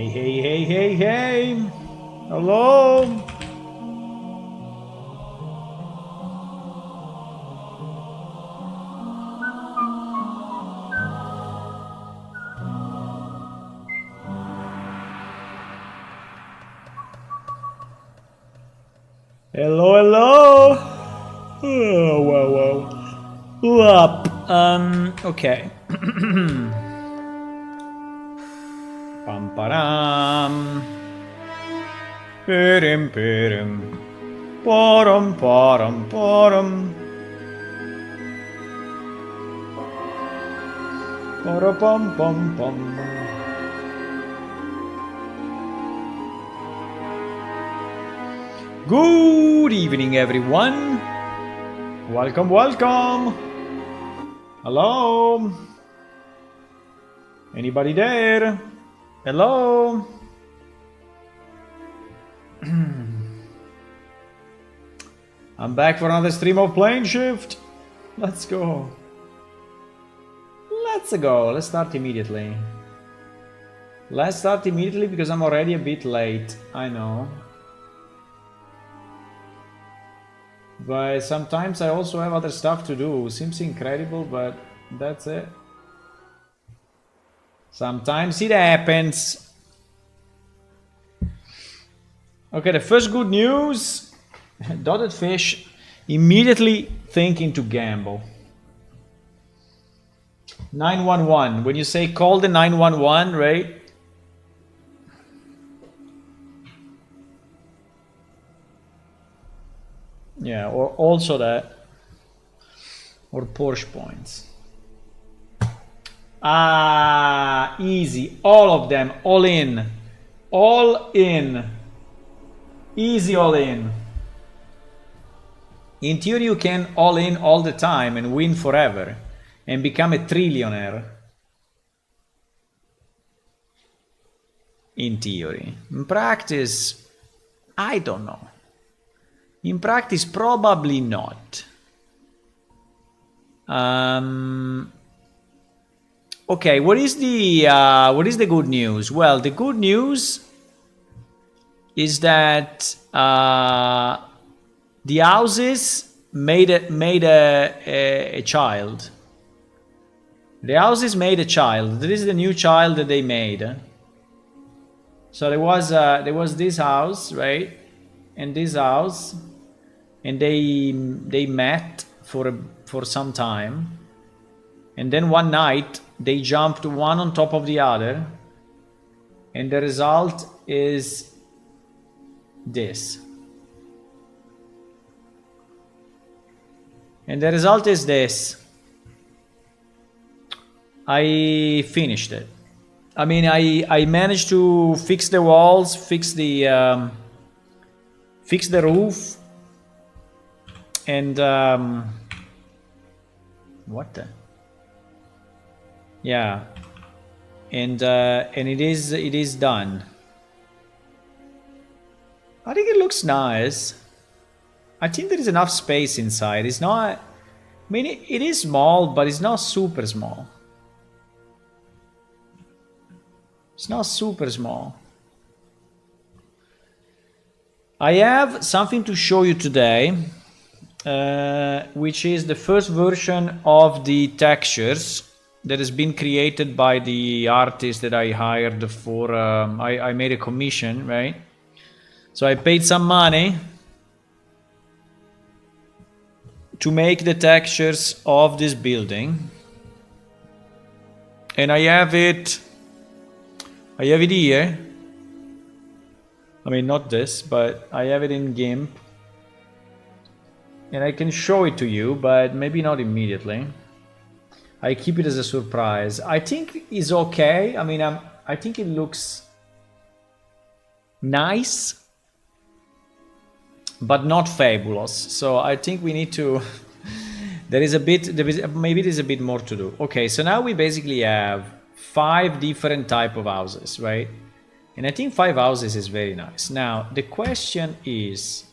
Hey, hey, hey, hey, hey! Hello! Hello, hello! Oh, wow, wow. Up. Okay. Pam param. Pirim pirim. Param param param. Parapam pam pam. Good evening, everyone. Welcome, welcome. Hello. Anybody there? Hello. I'm back for another stream of Plane Shift. Let's go. Let's go. Let's start immediately. Let's start immediately because I'm already a bit late. I know. But sometimes I also have other stuff to do. Seems incredible, but that's it. Sometimes it happens. Okay, the first good news. Dotted fish immediately thinking to gamble. 911. When you say call the 911, right? Yeah, or also that. Or Porsche points. Ah, easy. All of them. All in. All in. Easy all in. In theory, you can all in all the time and win forever and become a trillionaire. In theory. In practice, I don't know. In practice, probably not. Okay, what is the good news? Well, the good news is that the houses made a child. The houses made a child. This is the new child that they made. So there was this house, right, and this house, and they met for some time, and then one night they jumped one on top of the other, and the result is this. And the result is this. I finished it. I mean, I managed to fix the walls, fix the roof, and what the? Yeah, and it is done. I think it looks nice. I think there is enough space inside. It's not. I mean, it is small, but it's not super small. It's not super small. I have something to show you today, which is the first version of the textures that has been created by the artist that I hired for. I made a commission, right? So I paid some money to make the textures of this building, and I have it here. I mean, not this, but I have it in GIMP, and I can show it to you, but maybe not immediately. I keep it as a surprise. I think it's okay. I mean, I think it looks nice, but not fabulous. So I think we need to. Maybe there's a bit more to do. Okay, so now we basically have 5 different type of houses, right? And I think 5 houses is very nice. Now the question is,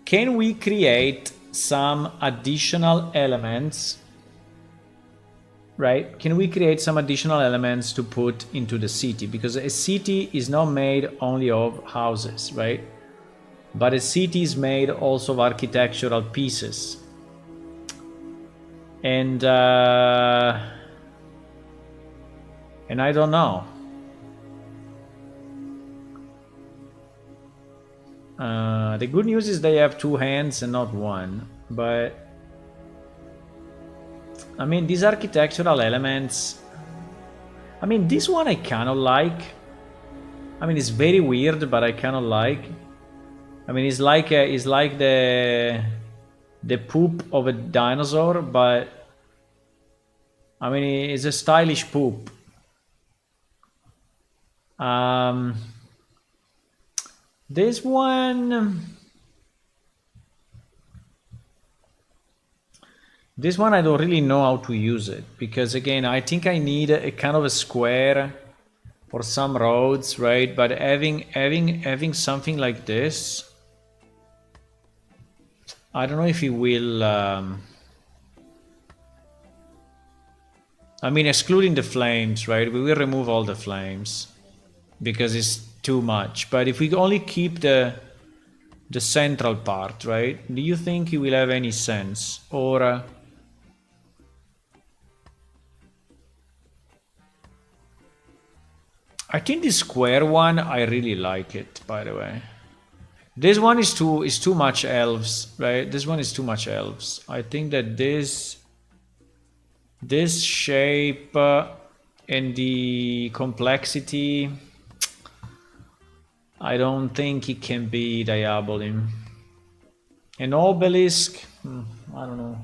can we create some additional elements? right? Can we create some additional elements to put into the city? Because a city is not made only of houses, right? But a city is made also of architectural pieces. And I don't know. The good news is they have two hands and not one. But I mean, these architectural elements. I mean, this one I kind of like. I mean, it's very weird, but I kind of like. I mean, it's like the poop of a dinosaur, but I mean, it's a stylish poop. This one. This one I don't really know how to use it because again I think I need a kind of a square for some roads, right? But having something like this, I don't know if it will. I mean, excluding the flames, right? We will remove all the flames because it's too much. But if we only keep the central part, right? Do you think it will have any sense or? I think the square one, I really like it, by the way. This one is too much elves, right? This one is too much elves. I think that this shape and the complexity, I don't think it can be Diabolim. An obelisk, I don't know.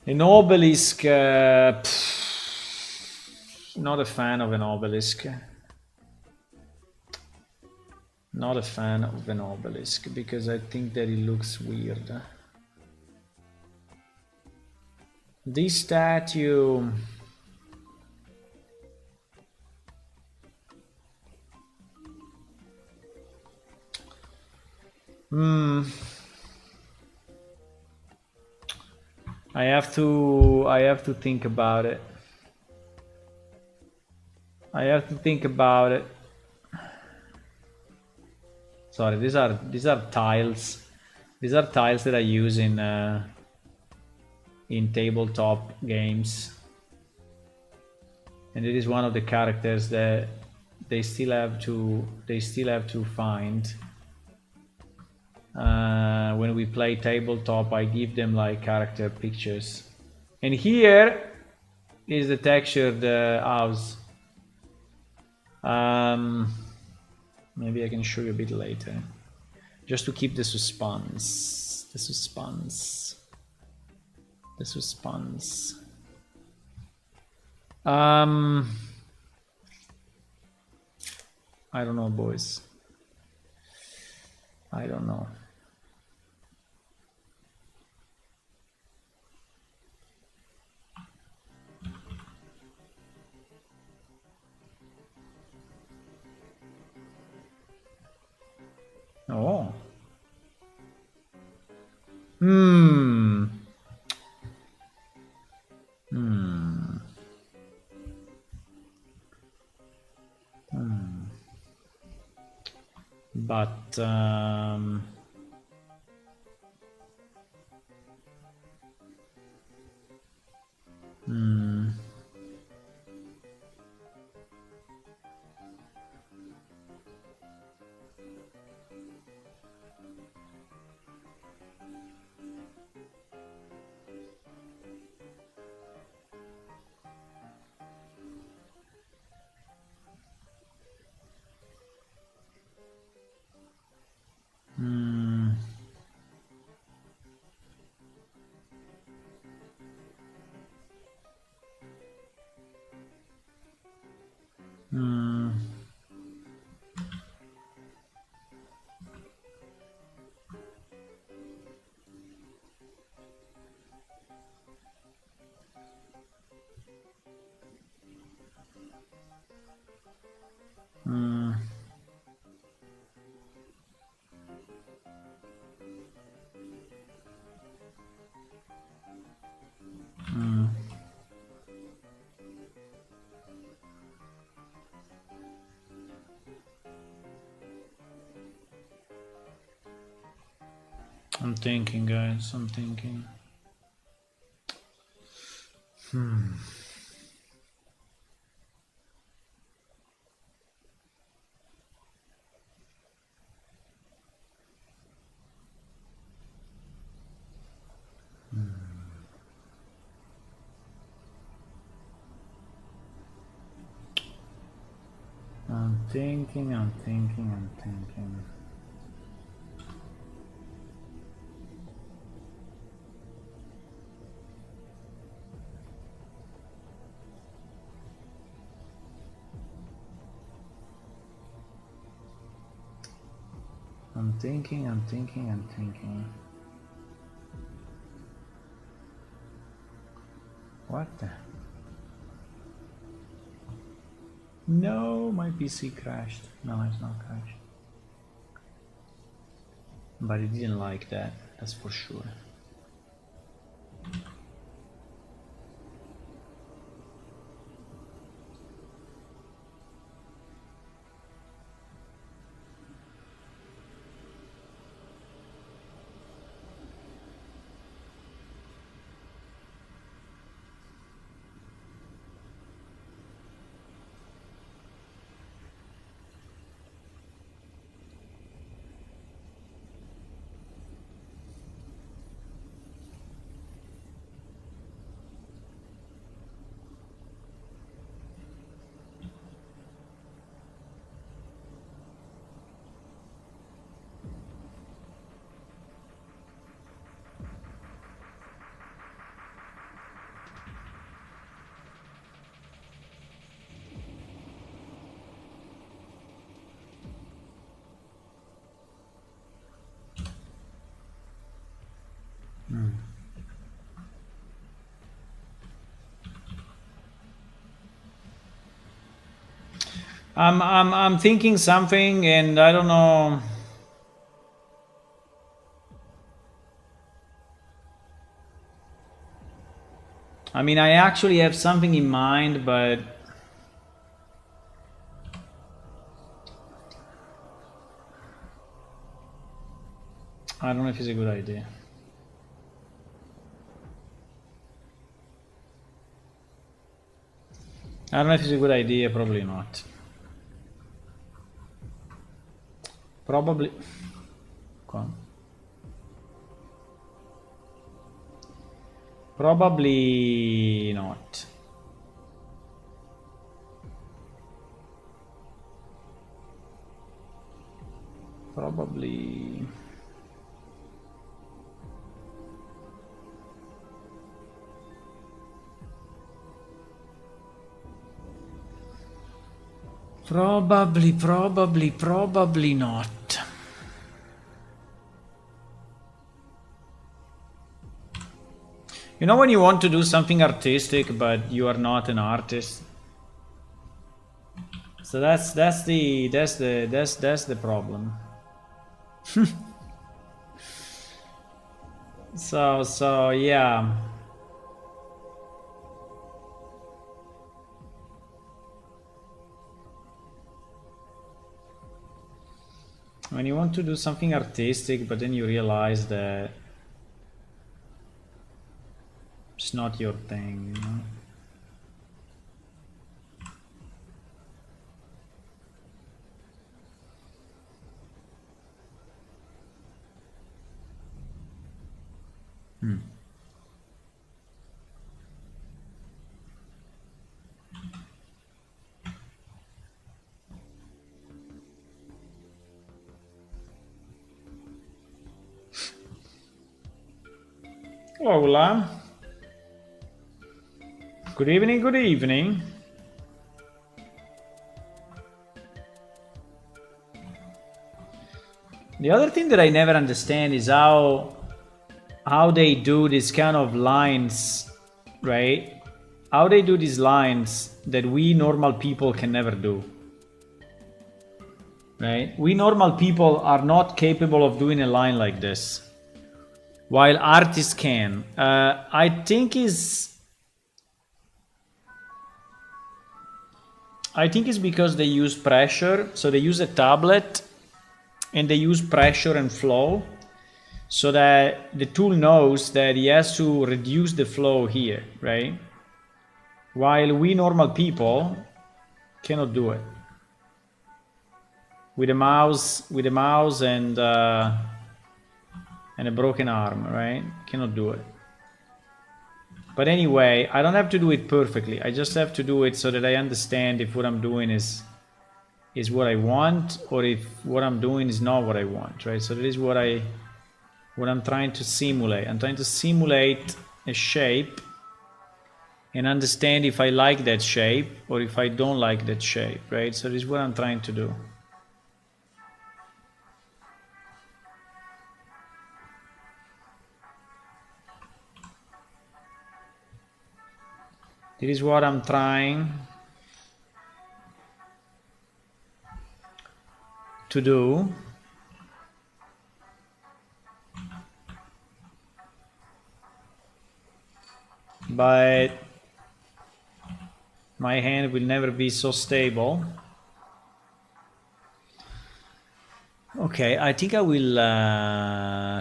An obelisk, not a fan of an obelisk. Not a fan of an obelisk because I think that it looks weird. This statue. I have to think about it. I have to think about it. Sorry, these are tiles. These are tiles that I use in tabletop games. And it is one of the characters that they still have to find. When we play tabletop, I give them like character pictures. And here is the textured house. Maybe I can show you a bit later, just to keep the suspense. The suspense. The suspense. I don't know, boys. I don't know. Oh. But I'm thinking, guys. I'm thinking. I'm thinking. What the? No, my PC crashed. No, it's not crashed. But it didn't like that, that's for sure. I'm thinking something, and I don't know. I mean, I actually have something in mind, but I don't know if it's a good idea. I don't know if it's a good idea, probably not. Probably. Come on. Probably not. Probably. Probably not. You know when you want to do something artistic, but you are not an artist. So that's the problem. So yeah. When you want to do something artistic, but then you realize that it's not your thing, you know? Hola. Good evening, good evening. The other thing that I never understand is how they do these kind of lines, right? How they do these lines that we normal people can never do. Right? We normal people are not capable of doing a line like this, while artists can. I think it's because they use pressure. So they use a tablet and they use pressure and flow. so that the tool knows that he has to reduce the flow here, right? While we normal people cannot do it with a mouse and a broken arm, right? Cannot do it. But anyway, I don't have to do it perfectly. I just have to do it so that I understand if what I'm doing is what I want, or if what I'm doing is not what I want, right? So that is what I'm trying to simulate. I'm trying to simulate a shape and understand if I like that shape or if I don't like that shape, right? So this is what I'm trying to do. This is what I'm trying to do. But my hand will never be so stable. Okay, I think I will...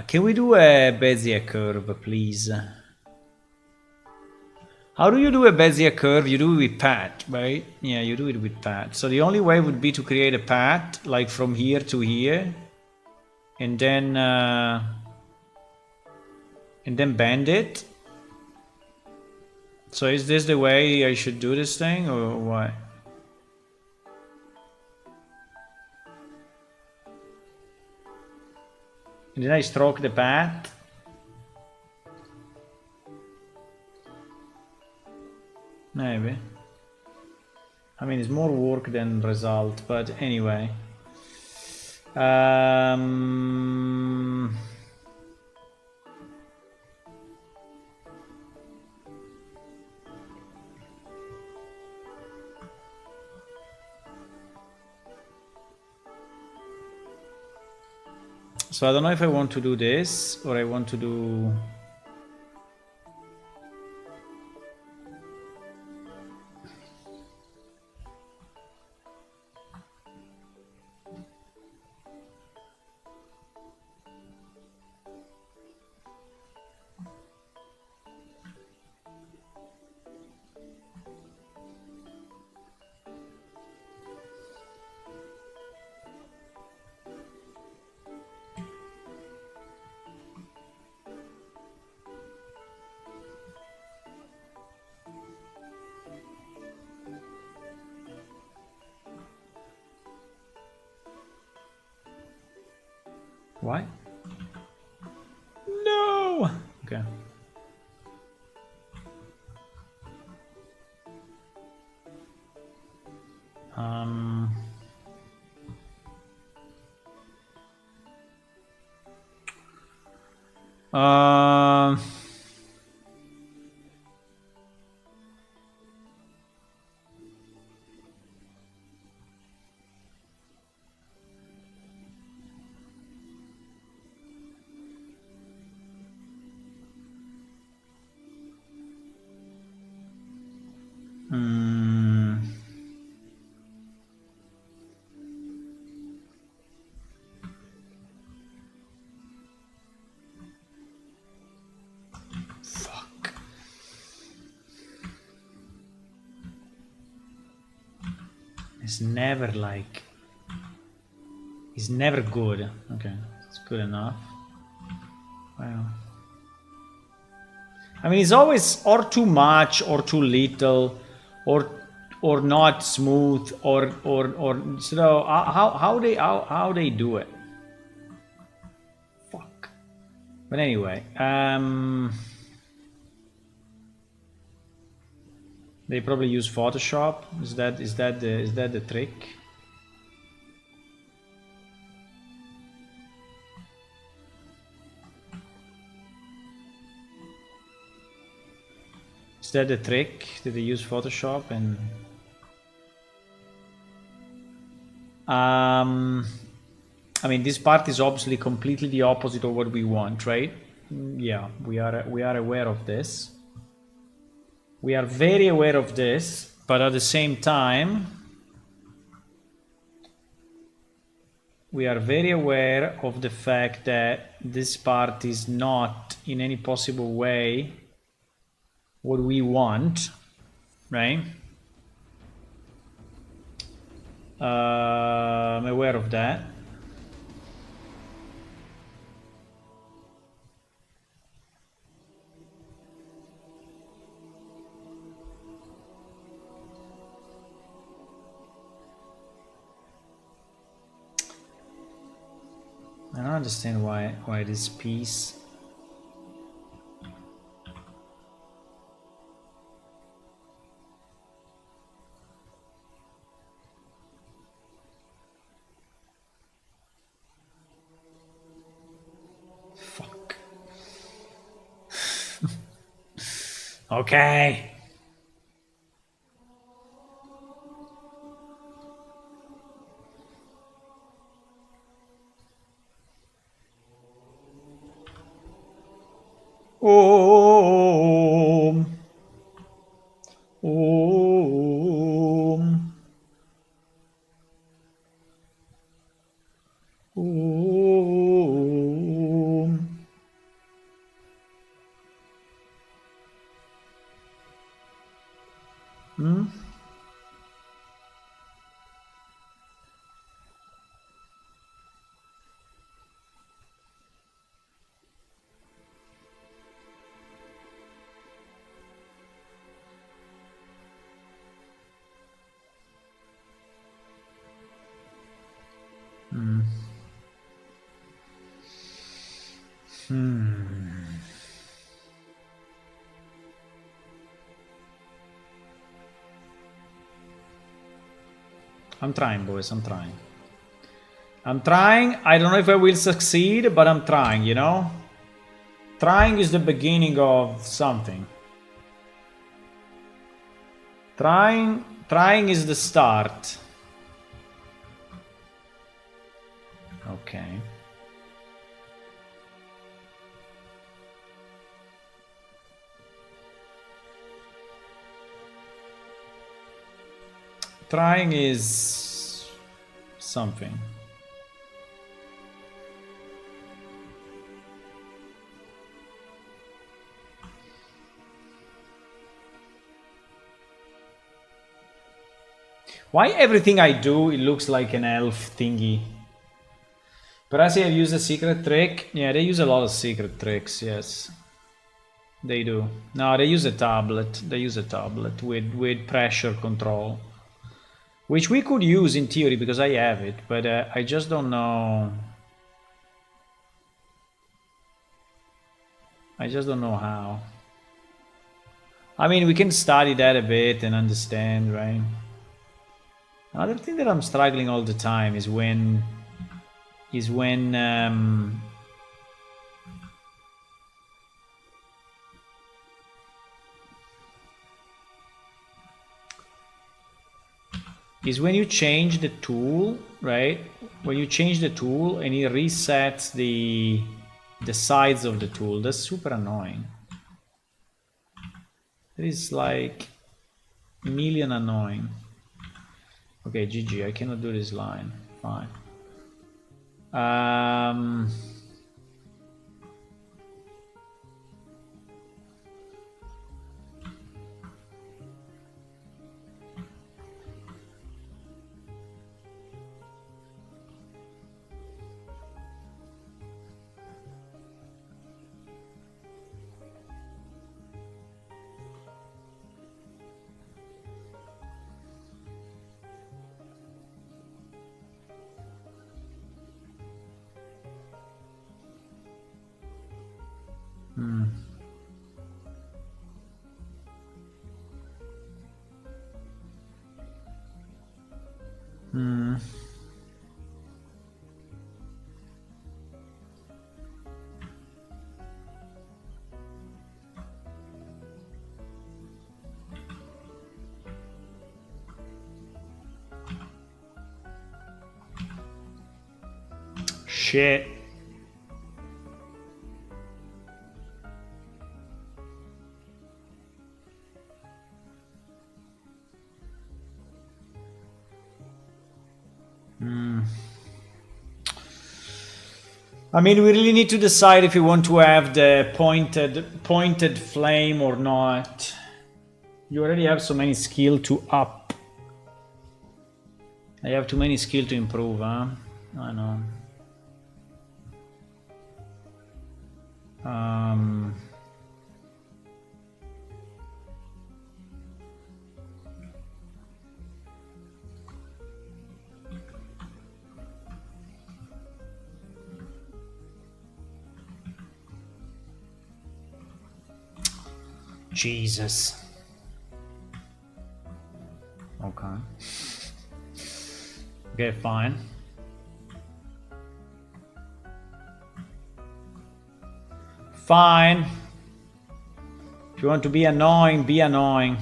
can we do a Bezier curve, please? How do you do a Bezier curve? You do it with path, right? Yeah, you do it with path. So the only way would be to create a path, like from here to here, and then bend it. So is this the way I should do this thing, or what? And then I stroke the path. Maybe. I mean, it's more work than result, but anyway. So I don't know if I want to do this or I want to do... Why? No! Okay. Fuck. It's never like... It's never good. Okay, it's good enough. Wow. I mean, it's always or too much or too little, or not smooth, or so how they do it. Fuck. But anyway, they probably use Photoshop. Is that the trick? Is that the trick? Did they use Photoshop? And I mean, this part is obviously completely the opposite of what we want, right? Yeah, we are aware of this. We are very aware of this, but at the same time, we are very aware of the fact that this part is not in any possible way what we want, right? I'm aware of that. I don't understand why this piece. Fuck. Okay. Om. Om. Om. Hmm? Hmm. Hmm. I'm trying, boys. I'm trying. I'm trying. I don't know if I will succeed, but I'm trying, you know? Trying is the beginning of something. Trying is the start. Okay. Trying is something. Why everything I do, it looks like an elf thingy? Perhaps I've used a secret trick. Yeah, they use a lot of secret tricks, yes. They do. No, they use a tablet. They use a tablet with pressure control. Which we could use in theory because I have it, but I just don't know. I just don't know how. I mean, we can study that a bit and understand, right? Another thing that I'm struggling all the time is when is when you change the tool, right? When you change the tool and it resets the sides of the tool. That's super annoying. It is like a million annoying. Okay, GG, I cannot do this line. Fine. Shit. I mean, we really need to decide if we want to have the pointed flame or not. You already have so many skill to up. I have too many skill to improve, huh? I know. Jesus. Okay. Okay, fine. Fine. If you want to be annoying, be annoying.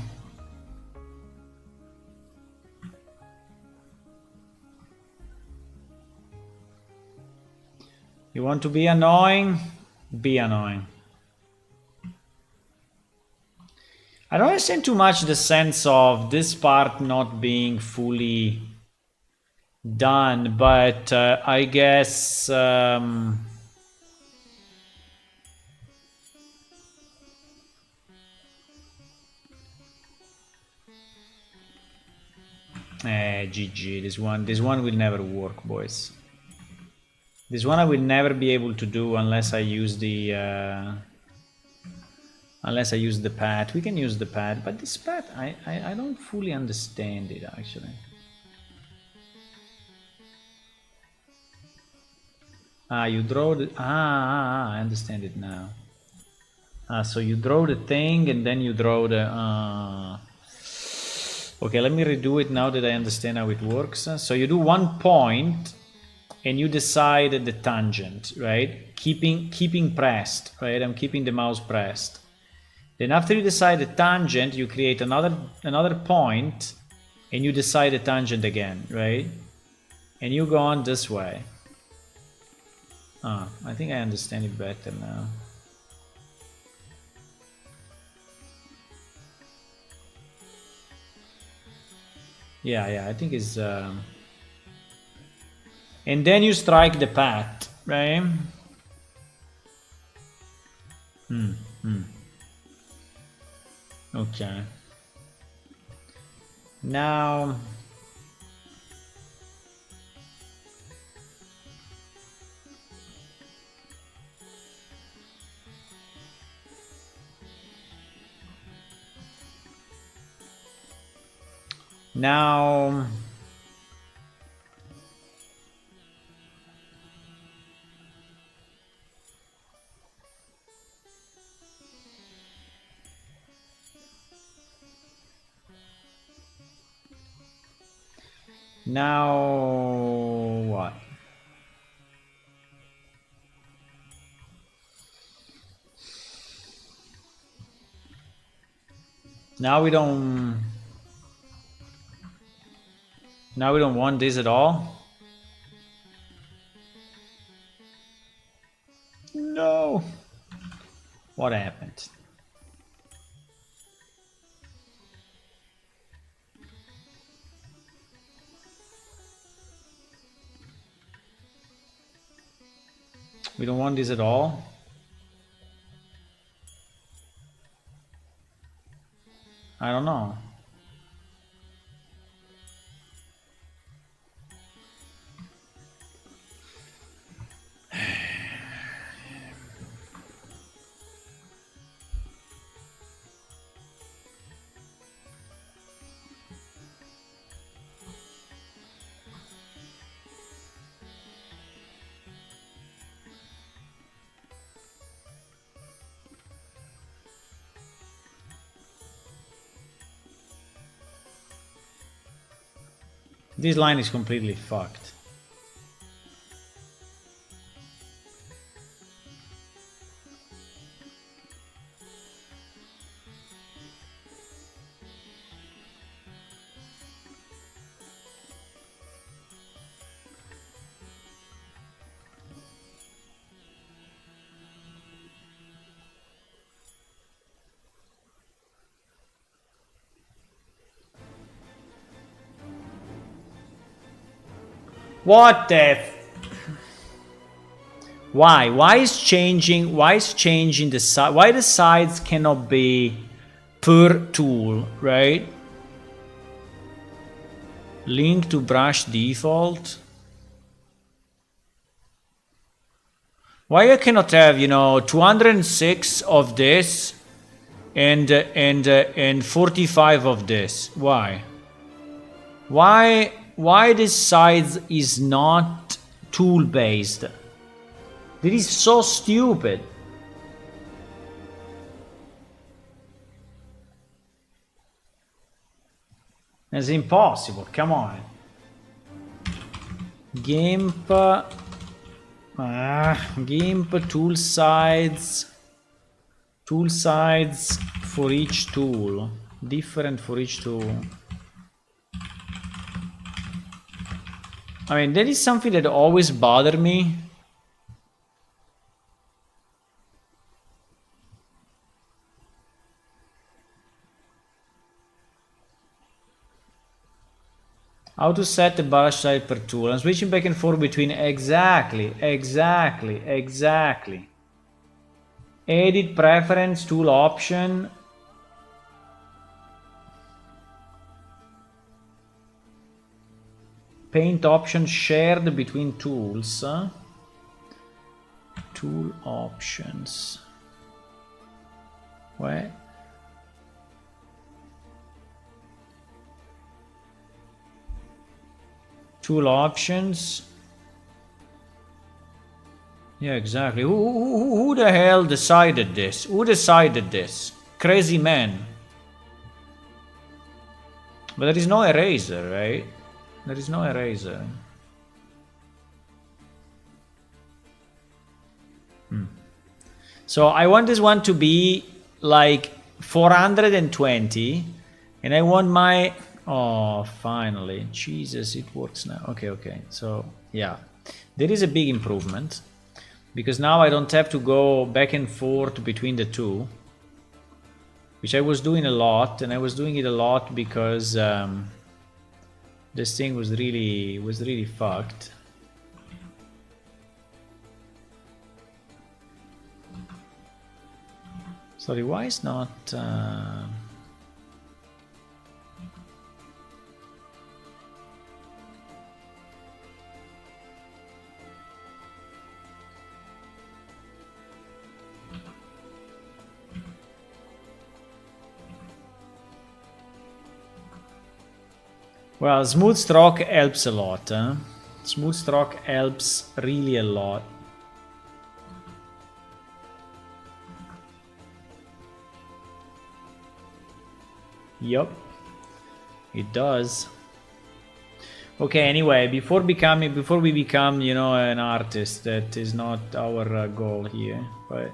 You want to be annoying? Be annoying. I don't understand too much the sense of this part not being fully done, but I guess GG. This one will never work, boys. This one I will never be able to do unless I use the pad. We can use the pad, but this pad I don't fully understand it actually. You draw the I understand it now. So you draw the thing and then you draw the okay, let me redo it now that I understand how it works. So you do 1 point and you decide the tangent, right? Keeping pressed, right? I'm keeping the mouse pressed. Then after you decide the tangent, you create another point and you decide the tangent again, right? And you go on this way. I think I understand it better now. Yeah, I think it's and then you strike the path, right? Okay. Now Now, what? Now we don't want this at all. No. What happened? We don't want this at all. I don't know. This line is completely fucked. What the Why? Why is changing the side? Why the sides cannot be per tool, right? Link to brush default. Why I cannot have, you know, 206 of this and 45 of this? Why? Why this size is not tool based? This is so stupid. It's impossible. Come on. GIMP. GIMP tool size. Tool size for each tool. Different for each tool. I mean, that is something that always bothered me. How to set the brush size per tool. I'm switching back and forth between exactly. Edit preference, tool option. Paint option shared between tools. Tool options. Where? Tool options. Yeah, exactly. Who the hell decided this? Who decided this? Crazy man. But there is no eraser, right? There is no eraser. So I want this one to be like 420, and I want my... Oh, finally. Jesus, it works now. Okay. So, yeah. There is a big improvement, because now I don't have to go back and forth between the two, which I was doing a lot, and I was doing it a lot because this thing was really fucked. Sorry, why is not... Well, smooth stroke helps a lot. Smooth stroke helps really a lot. Yup, it does. Okay, anyway, before we become, you know, an artist, that is not our goal here, but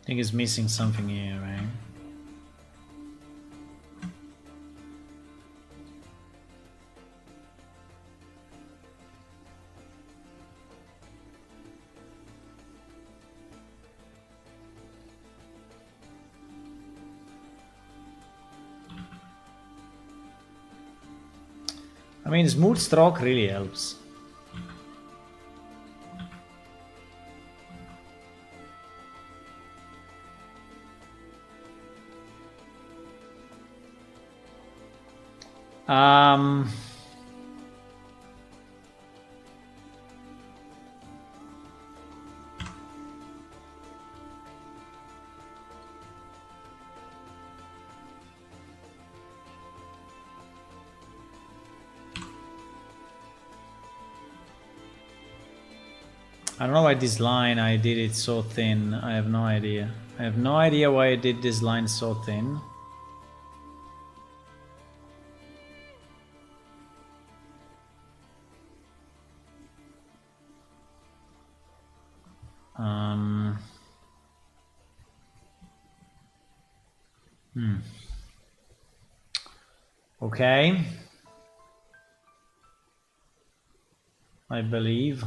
I think it's missing something here, right? I mean, smooth stroke really helps. I don't know why this line I did it so thin. I have no idea. I have no idea why I did this line so thin. Okay. I believe.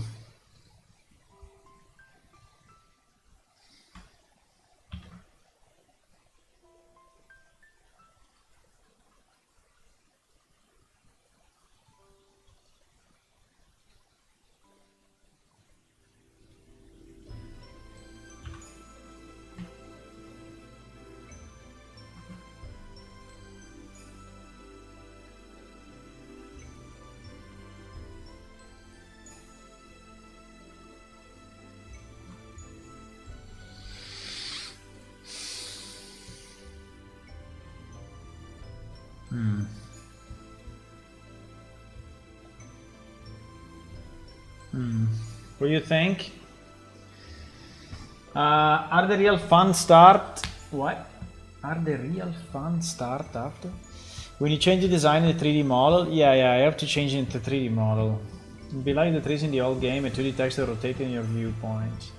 What do you think? Are the real fun start? What? Are the real fun start after? When you change the design in the 3D model? Yeah, I have to change it into 3D model. It'd be like the trees in the old game, a 2D texture rotating your viewpoint.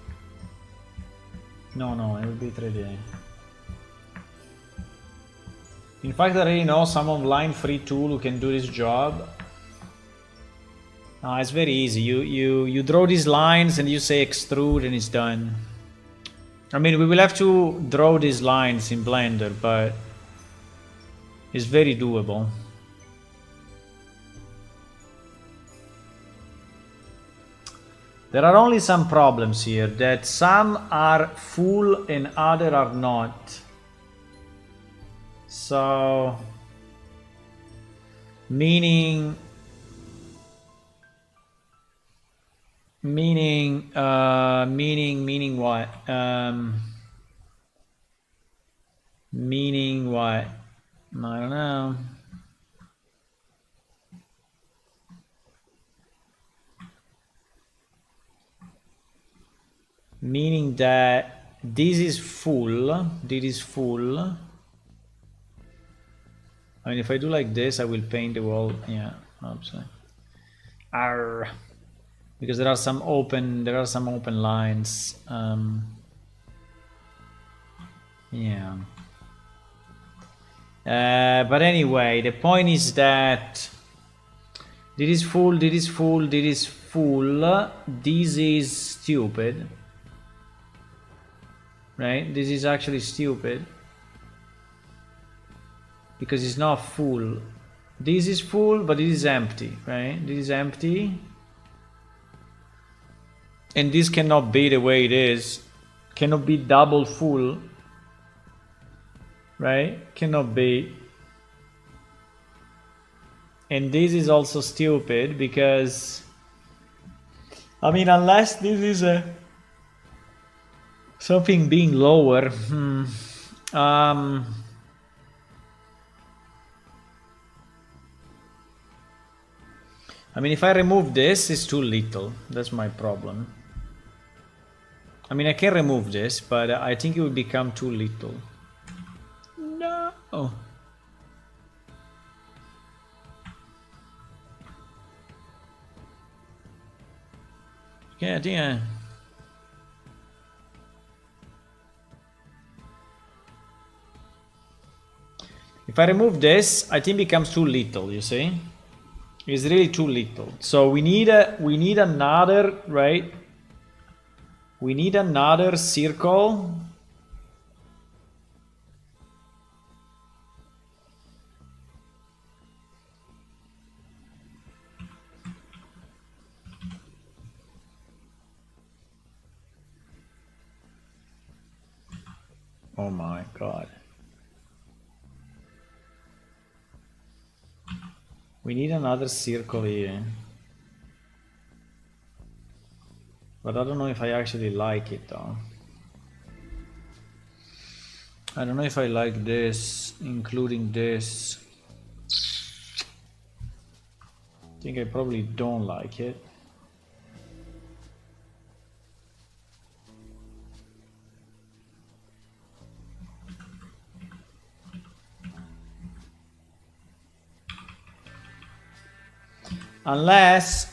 No, it would be 3D. In fact, I already know some online free tool who can do this job. It's very easy. You draw these lines and you say extrude and it's done. I mean, we will have to draw these lines in Blender, but it's very doable. There are only some problems here, that some are full and other are not. So, meaning what? Meaning what? I don't know. Meaning that this is full. This is full. I mean, if I do like this, I will paint the wall. Yeah, absolutely. Arr. Because there are some open lines. Yeah. But anyway, the point is that this is full, this is full, this is full. This is stupid. Right? This is actually stupid. Because it's not full. This is full, but it is empty, right? This is empty. And this cannot be the way it is. Cannot be double full. Right? Cannot be. And this is also stupid because, I mean, unless this is something being lower. I mean, if I remove this, it's too little. That's my problem. I mean, I can remove this, but I think it will become too little. No. Yeah. If I remove this, I think it becomes too little, you see? It's really too little. So we need another, right? We need another circle. Oh my god. We need another circle here. But I don't know if I actually like it though. I don't know if I like this, including this. I think I probably don't like it. Unless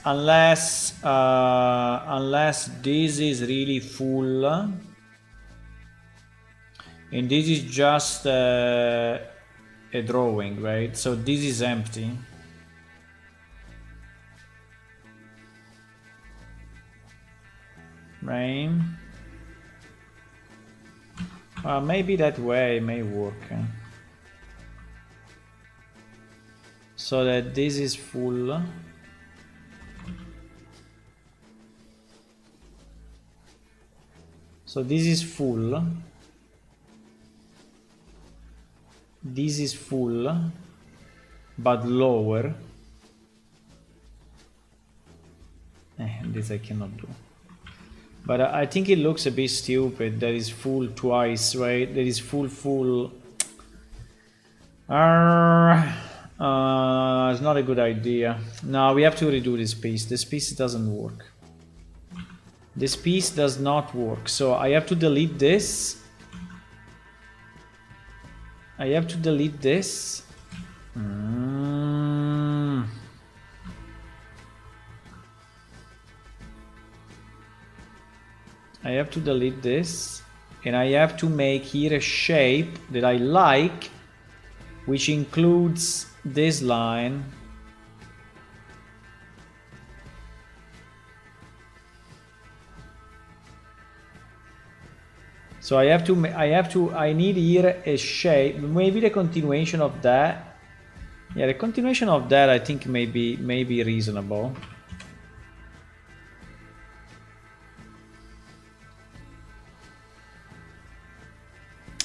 this is really full and this is just a drawing, right? So this is empty. Right? Maybe that way may work. So that this is full. So this is full. This is full, but lower. This I cannot do. But I think it looks a bit stupid. That is full twice, right? That is full. It's not a good idea. No, we have to redo this piece. This piece doesn't work. This piece does not work. So I have to delete this. I have to delete this. I have to delete this. And I have to make here a shape that I like, which includes this line. So I need here a shape, maybe the continuation of that. Yeah, the continuation of that I think may be reasonable.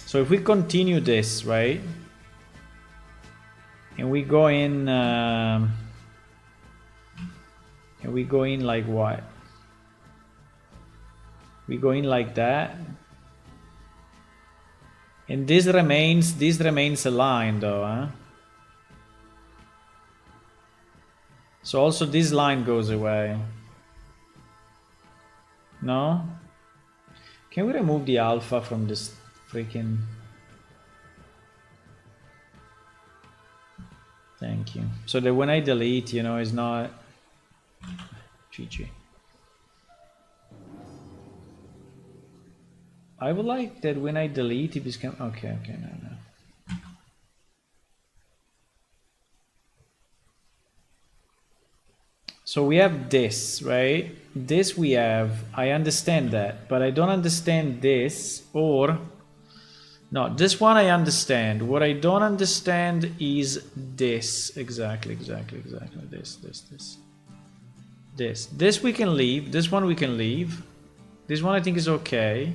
So if we continue this, right? And we go in like what? We go in like that. And this remains a line though, huh? So also this line goes away. No? Can we remove the alpha from this freaking... Thank you. So that when I delete, you know, it's not... GG. I would like that when I delete it becomes... Okay, no. So we have this, right? This we have, I understand that, but I don't understand this, or... No, this one I understand. What I don't understand is this. Exactly. This we can leave. This one we can leave. This one I think is okay.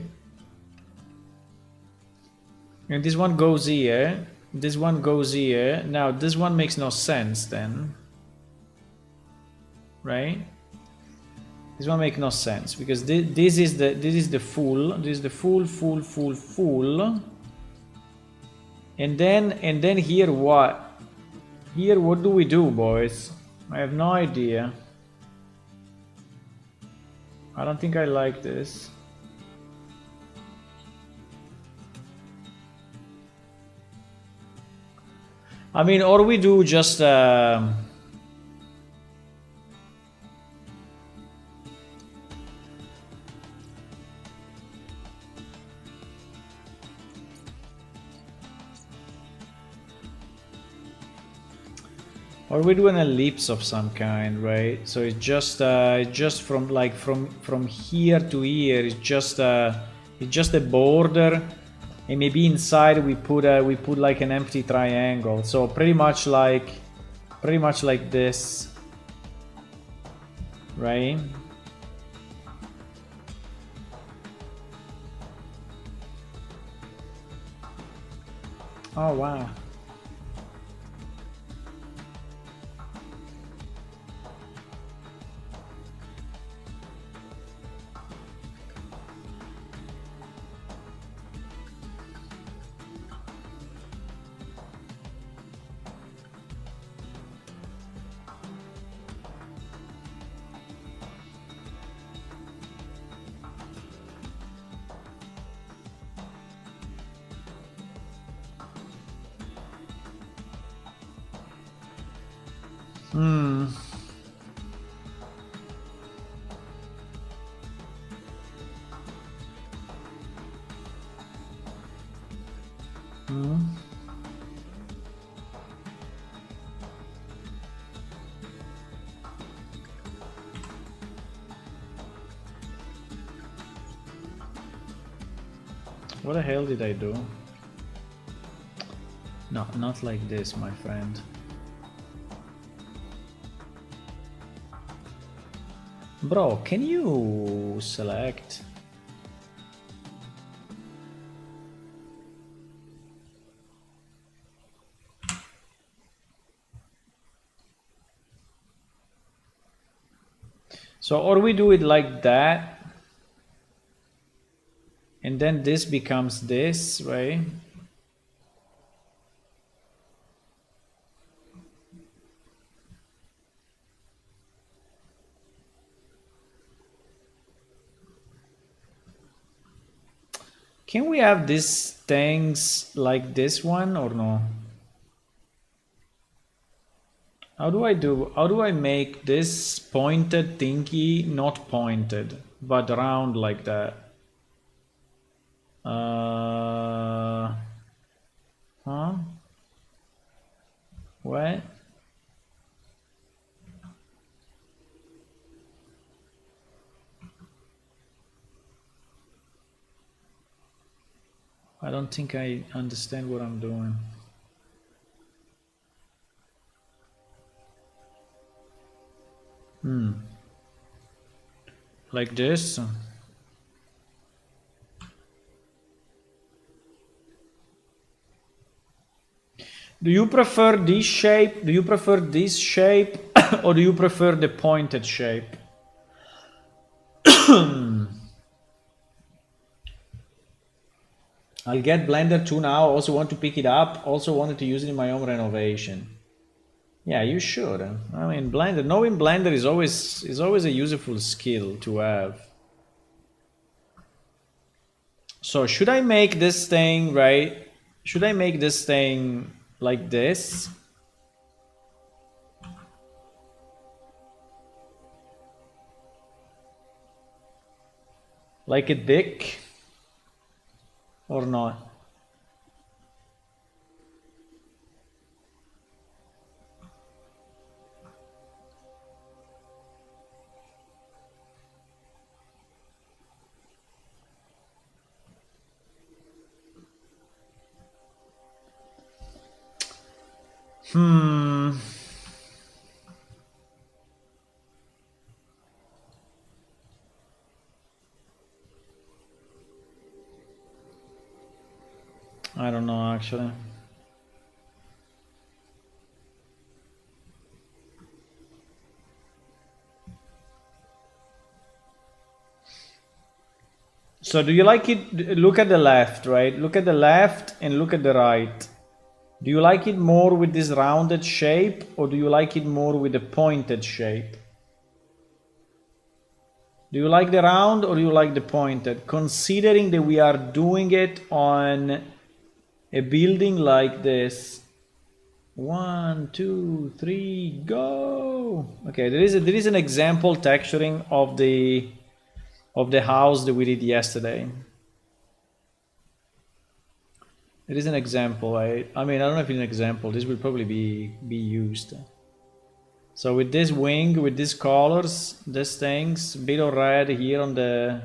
And this one goes here. This one goes here. Now this one makes no sense then. Right? This one makes no sense because this is the full. This is the full. And then here what? Here what do we do, boys? I have no idea. I don't think I like this. I mean, or we do just or we do an ellipse of some kind, right? So it's just from like from here to here. It's just a border, and maybe inside we put like an empty triangle. So pretty much like this, right? Oh wow. Hmm. Hmm. What the hell did I do? No, not like this, my friend. Bro, can you select? So, or we do it like that, and then this becomes this, right? Can we have these things like this one or no? How do I make this pointed thingy not pointed, but round like that? Huh? What? I don't think I understand what I'm doing. Like this? Do you prefer this shape? Do you prefer this shape? Or do you prefer the pointed shape? I'll get Blender 2 now. Also want to pick it up. Also wanted to use it in my own renovation. Yeah, you should. I mean, Blender. Knowing Blender is always a useful skill to have. So should I make this thing right? Should I make this thing like this? Like a dick? Or not? Hmm. I don't know actually. So do you like it? Look at the left, right? Look at the left and look at the right. Do you like it more with this rounded shape or do you like it more with the pointed shape? Do you like the round or do you like the pointed? Considering that we are doing it on a building like this. 1, 2, 3, go! Okay, there is an example texturing of the house that we did yesterday. It is an example. I mean, I don't know if it's an example. This will probably be used. So with this wing, with these colors, these things, bit of red here on the.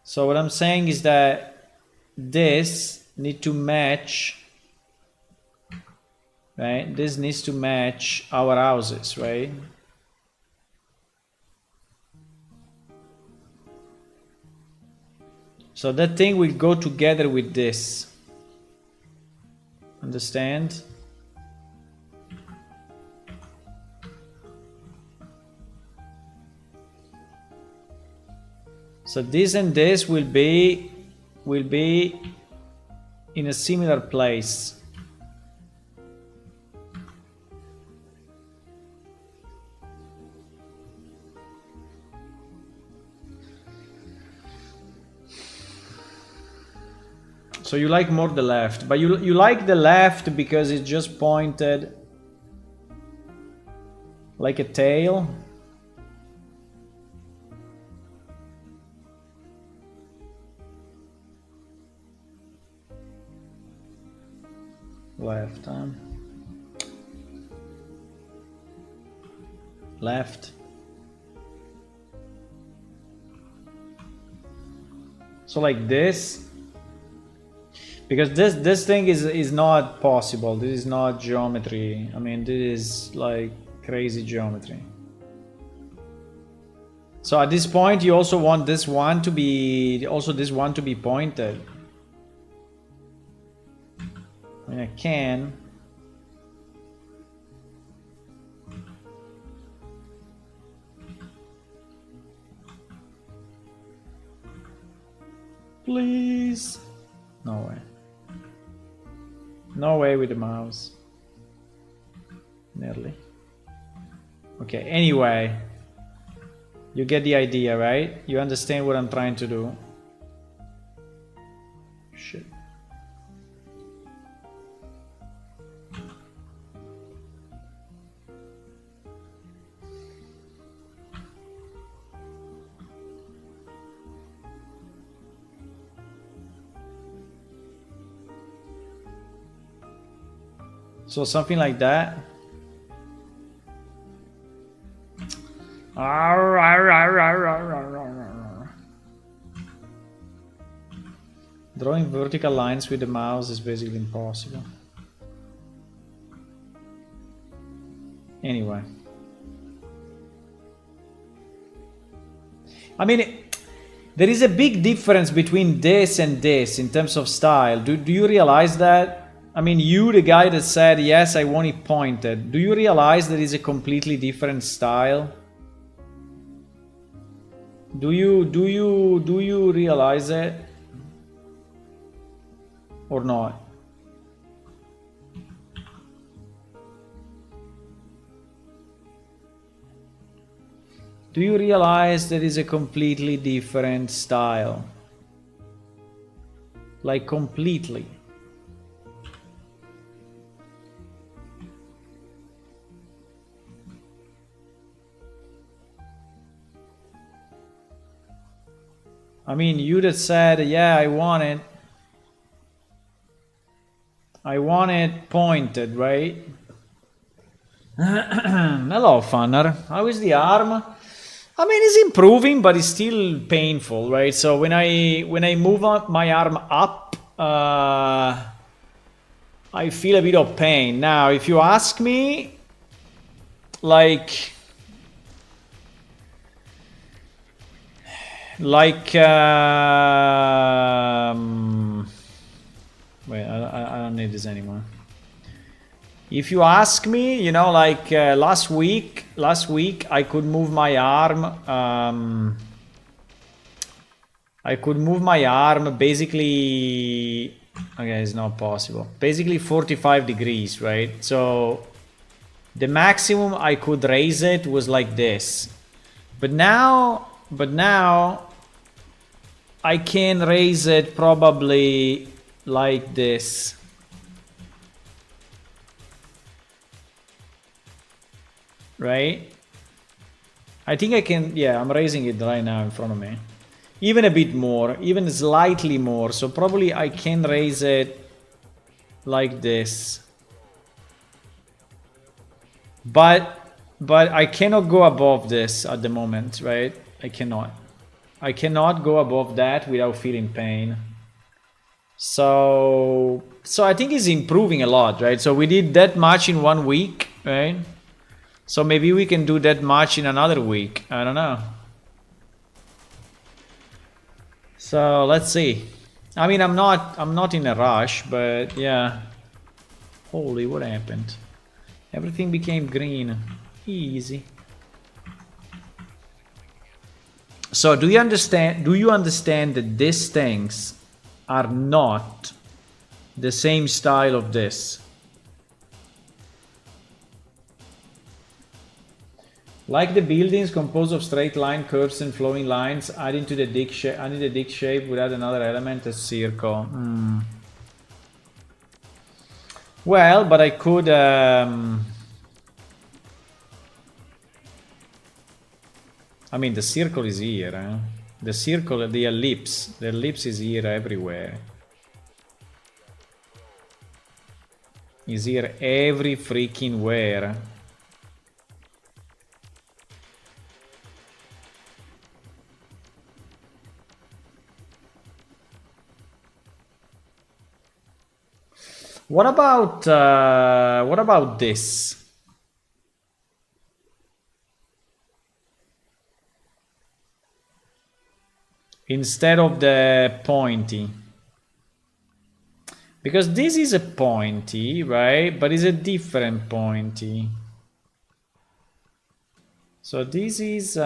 So what I'm saying is that this need to match, right? This needs to match our houses, right? So that thing will go together with this. Understand? So this and this will be in a similar place. So you like more the left, but you like the left because it's just pointed like a tail. Left, huh? Left. So like this. Because this thing is not possible. This is not geometry. I mean, this is like crazy geometry. So at this point, you also want this one to be pointed. I mean, I can. Please. No way. No way with the mouse. Nearly. Okay, anyway. You get the idea, right? You understand what I'm trying to do. Shit. So something like that. Drawing vertical lines with the mouse is basically impossible. Anyway. I mean, there is a big difference between this and this in terms of style. Do you realize that? I mean, you, the guy that said, yes, I want it pointed. Do you realize there is a completely different style? Do you realize it? Or not? Do you realize there is a completely different style? Like completely. I mean, you that said, yeah, I want it pointed, right? Hello, Funner. How is the arm? I mean, it's improving, but it's still painful, right? So when I move my arm up, I feel a bit of pain. Now, if you ask me, like wait, I don't need this anymore. If you ask me, you know, like last week I could move my arm. I could move my arm basically. Okay, it's not possible. Basically 45 degrees, right? So the maximum I could raise it was like this, but now I can raise it probably like this. Right? I think I can, yeah, I'm raising it right now in front of me. Even a bit more, even slightly more. So probably I can raise it like this. But I cannot go above this at the moment, right? I cannot go above that without feeling pain. So I think it's improving a lot, right? So we did that much in 1 week, right? So maybe we can do that much in another week. I don't know. So let's see. I mean, I'm not in a rush, but yeah. Holy, what happened? Everything became green. Easy. So do you understand that these things are not the same style of this? Like the buildings composed of straight line curves and flowing lines, adding the dick shape without another element, a circle. Well, but I could I mean, the circle is here. The circle, the ellipse is here everywhere. Is here every freaking where. What about this? Instead of the pointy. Because this is a pointy, right? But it's a different pointy. So this is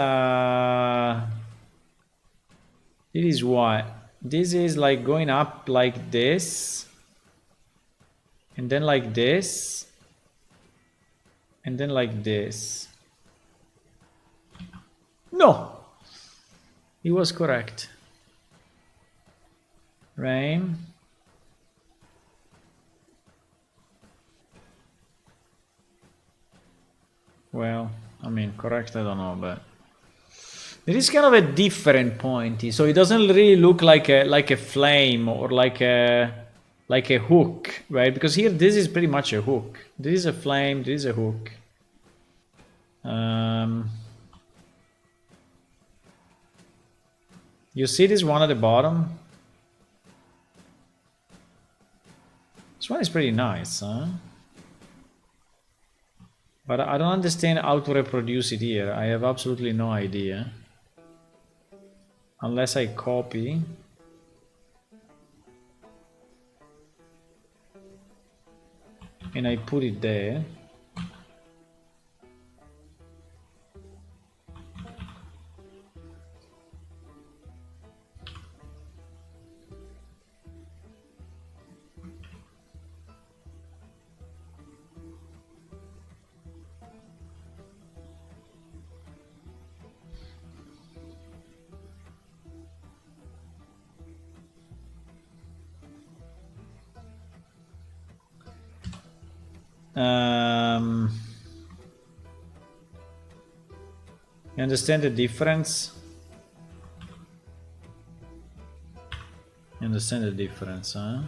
what? This is like going up like this. And then like this. And then like this. No! He was correct. Right? Well, I mean, correct, I don't know, but it is kind of a different pointy, so it doesn't really look like a flame or like a hook, right? Because here this is pretty much a hook. This is a flame, this is a hook. You see this one at the bottom? This one is pretty nice, huh? But I don't understand how to reproduce it here. I have absolutely no idea. Unless I copy. And I put it there. You understand the difference? You understand the difference, huh?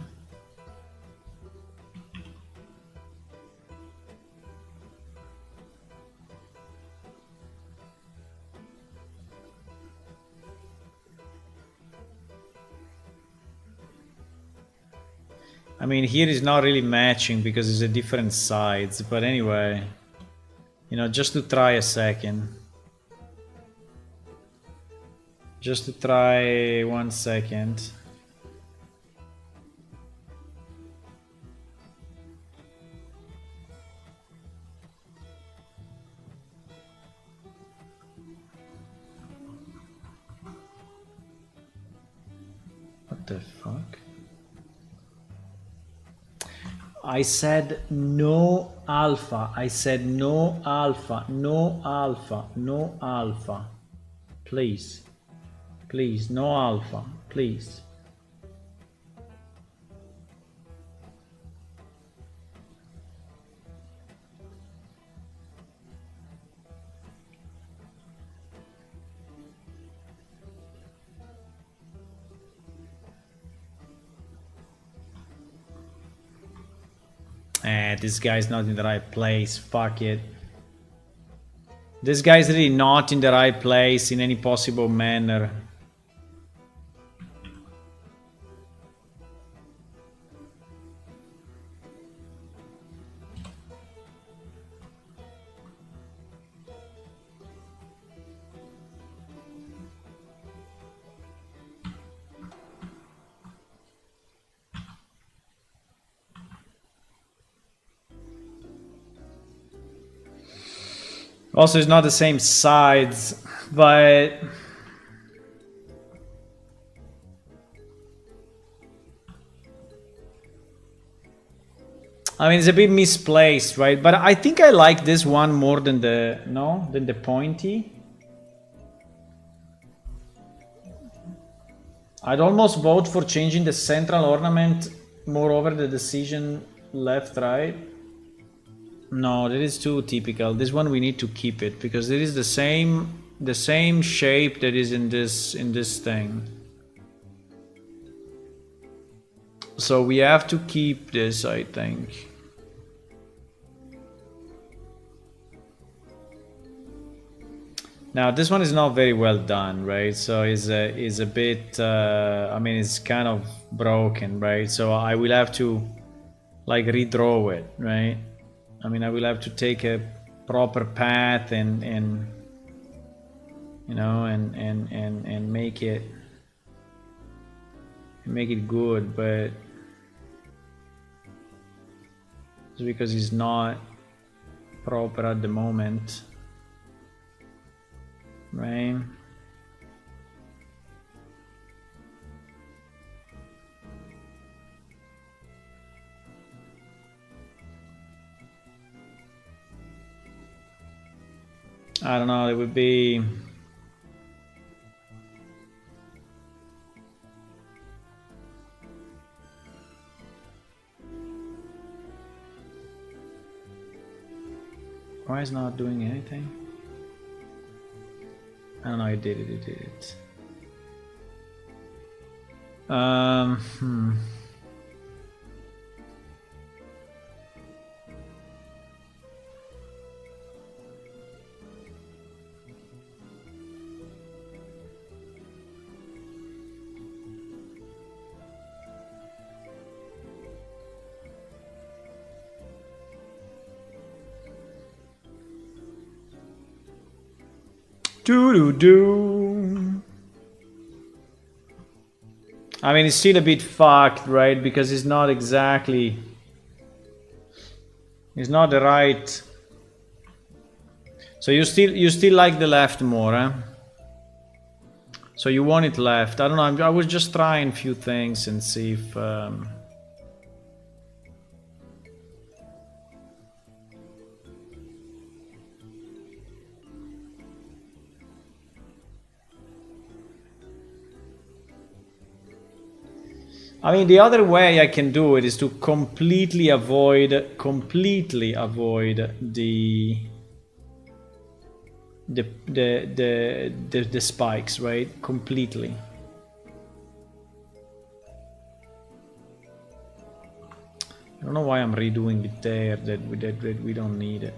I mean, here is not really matching because it's a different sides, but anyway, you know, just to try a second. Just to try 1 second. What the fuck? I said no alpha. I said no alpha. No alpha. No alpha. Please. Please, no alpha. Please. This guy's not in the right place. Fuck it. This guy's really not in the right place in any possible manner. Also, it's not the same sides, but I mean, it's a bit misplaced, right? But I think I like this one more than the pointy. I'd almost vote for changing the central ornament more over the decision left, right. No, that is too typical. This one we need to keep it because it is the same shape that is in this thing. So we have to keep this, I think. Now this one is not very well done, right? So is a bit. I mean, it's kind of broken, right? So I will have to like redraw it, right? I mean, I will have to take a proper path and you know and make it good, but it's because it's not proper at the moment. Right. I don't know, it would be why is not doing anything? I don't know, it did it. Do. I mean, it's still a bit fucked, right? Because it's not exactly. It's not the right. So you still like the left more, eh? So you want it left. I don't know. I was just trying a few things and see if. I mean, the other way I can do it is to completely avoid the spikes, right? Completely. I don't know why I'm redoing it there. That we don't need it.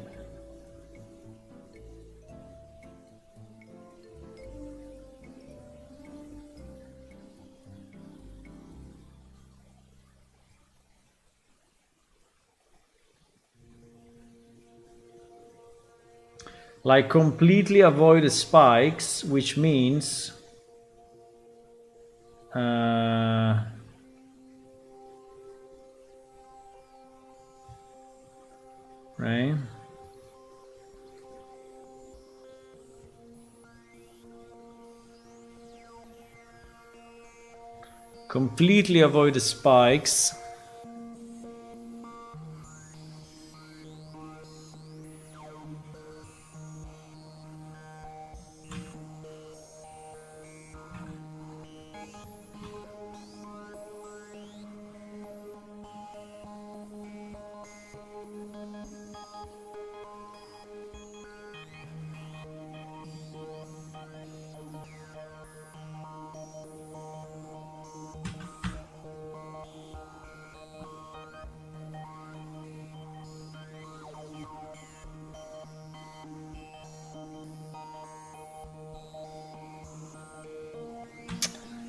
Like completely avoid the spikes, which means right? Completely avoid the spikes.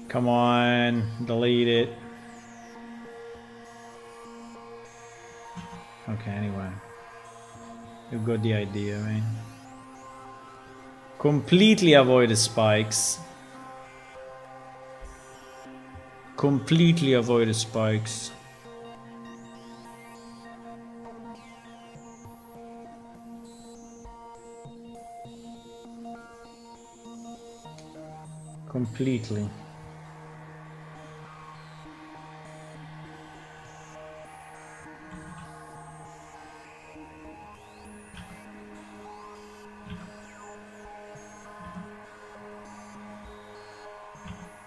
Come on, delete it. Okay, anyway. You got the idea, right? Completely avoid the spikes. Completely avoid the spikes. Completely.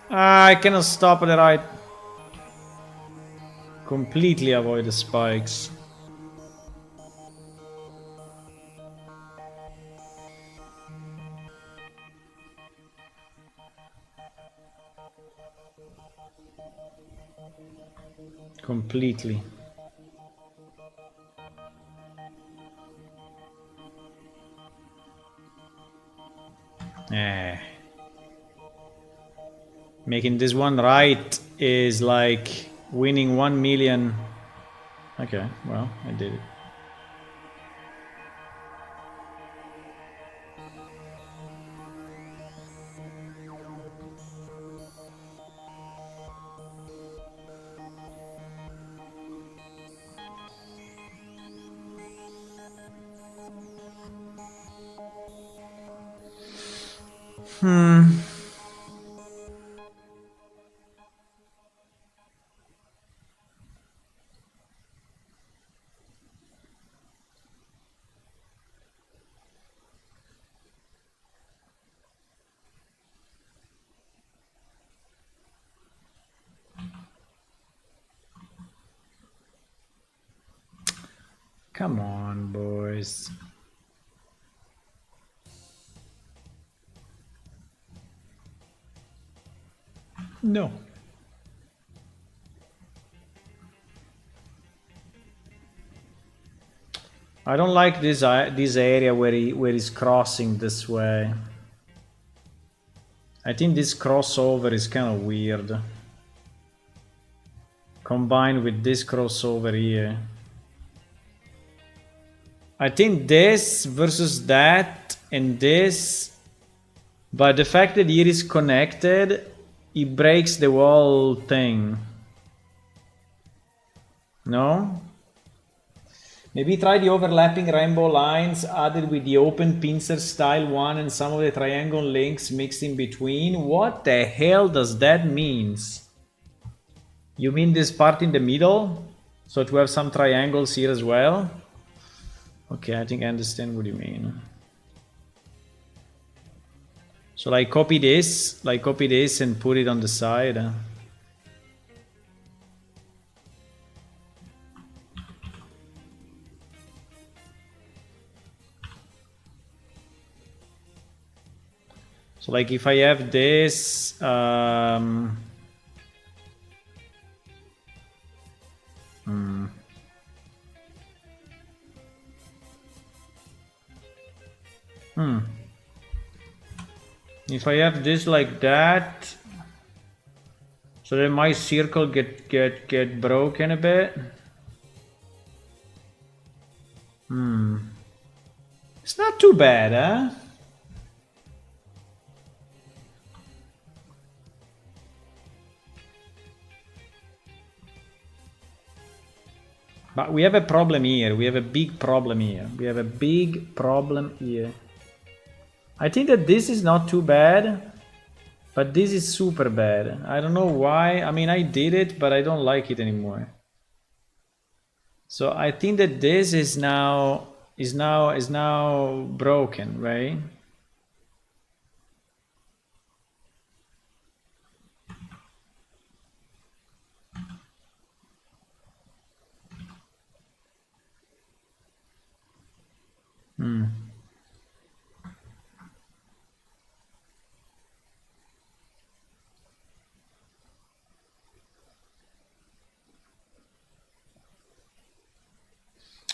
I cannot stop at the right. Completely avoid the spikes. Completely. Eh. Making this one right is like winning 1 million. Okay, well, I did it. Come on, boys. No. I don't like this area where he's crossing this way. I think this crossover is kind of weird. Combined with this crossover here. I think this versus that and this, but the fact that here is connected, it breaks the whole thing. No? Maybe try the overlapping rainbow lines added with the open pincer style one and some of the triangle links mixed in between. What the hell does that mean? You mean this part in the middle? So to have some triangles here as well? Okay, I think I understand what you mean. So like copy this and put it on the side. So like if I have this, if I have this like that, so then my circle get broken a bit. It's not too bad, huh? But we have a problem here. We have a big problem here. We have a big problem here. I think that this is not too bad, but this is super bad. I don't know why. I mean, I did it, but I don't like it anymore. So I think that this is now broken, right?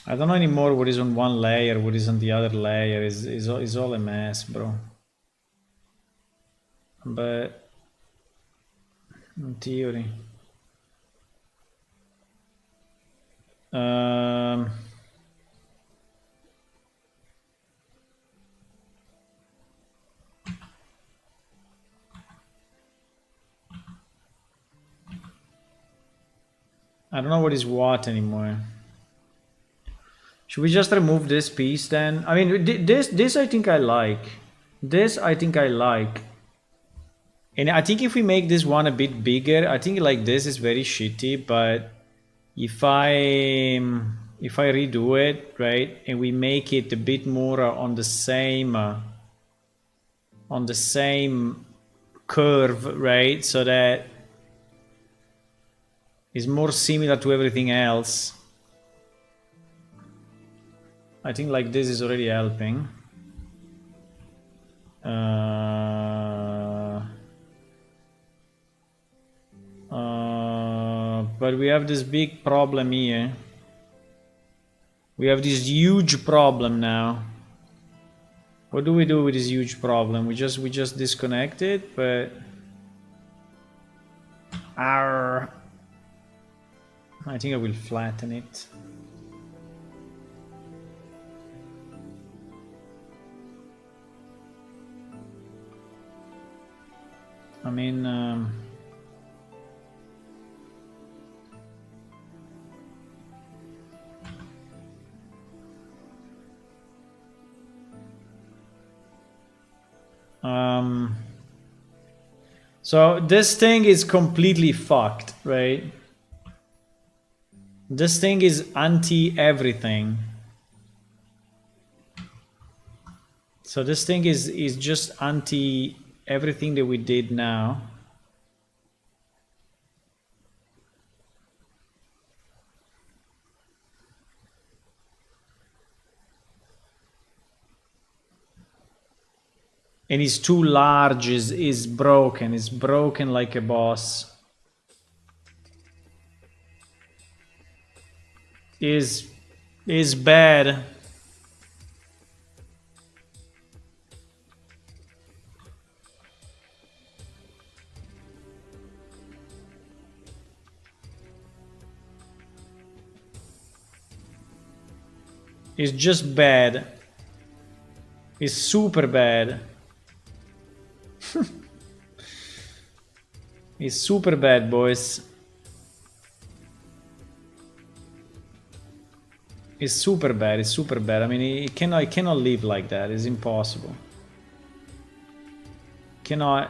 I don't know anymore what is on one layer, what is on the other layer. Is all a mess, bro. But in theory, I don't know what is what anymore. Should we just remove this piece then? I mean, this I think I like. This I think I like. And I think if we make this one a bit bigger, I think like this is very shitty, but if I redo it, right, and we make it a bit more on the same curve, right, so that it's more similar to everything else. I think like this is already helping. But we have this big problem here. We have this huge problem now. What do we do with this huge problem? We just disconnect it, but I think I will flatten it. I mean, so this thing is completely fucked, right? This thing is anti everything. So this thing is just anti everything that we did now. And it's too large, is broken, it's broken like a boss. Is bad. It's just bad. It's super bad. It's super bad, boys. It's super bad. It's super bad. I mean, it cannot live like that. It's impossible. Cannot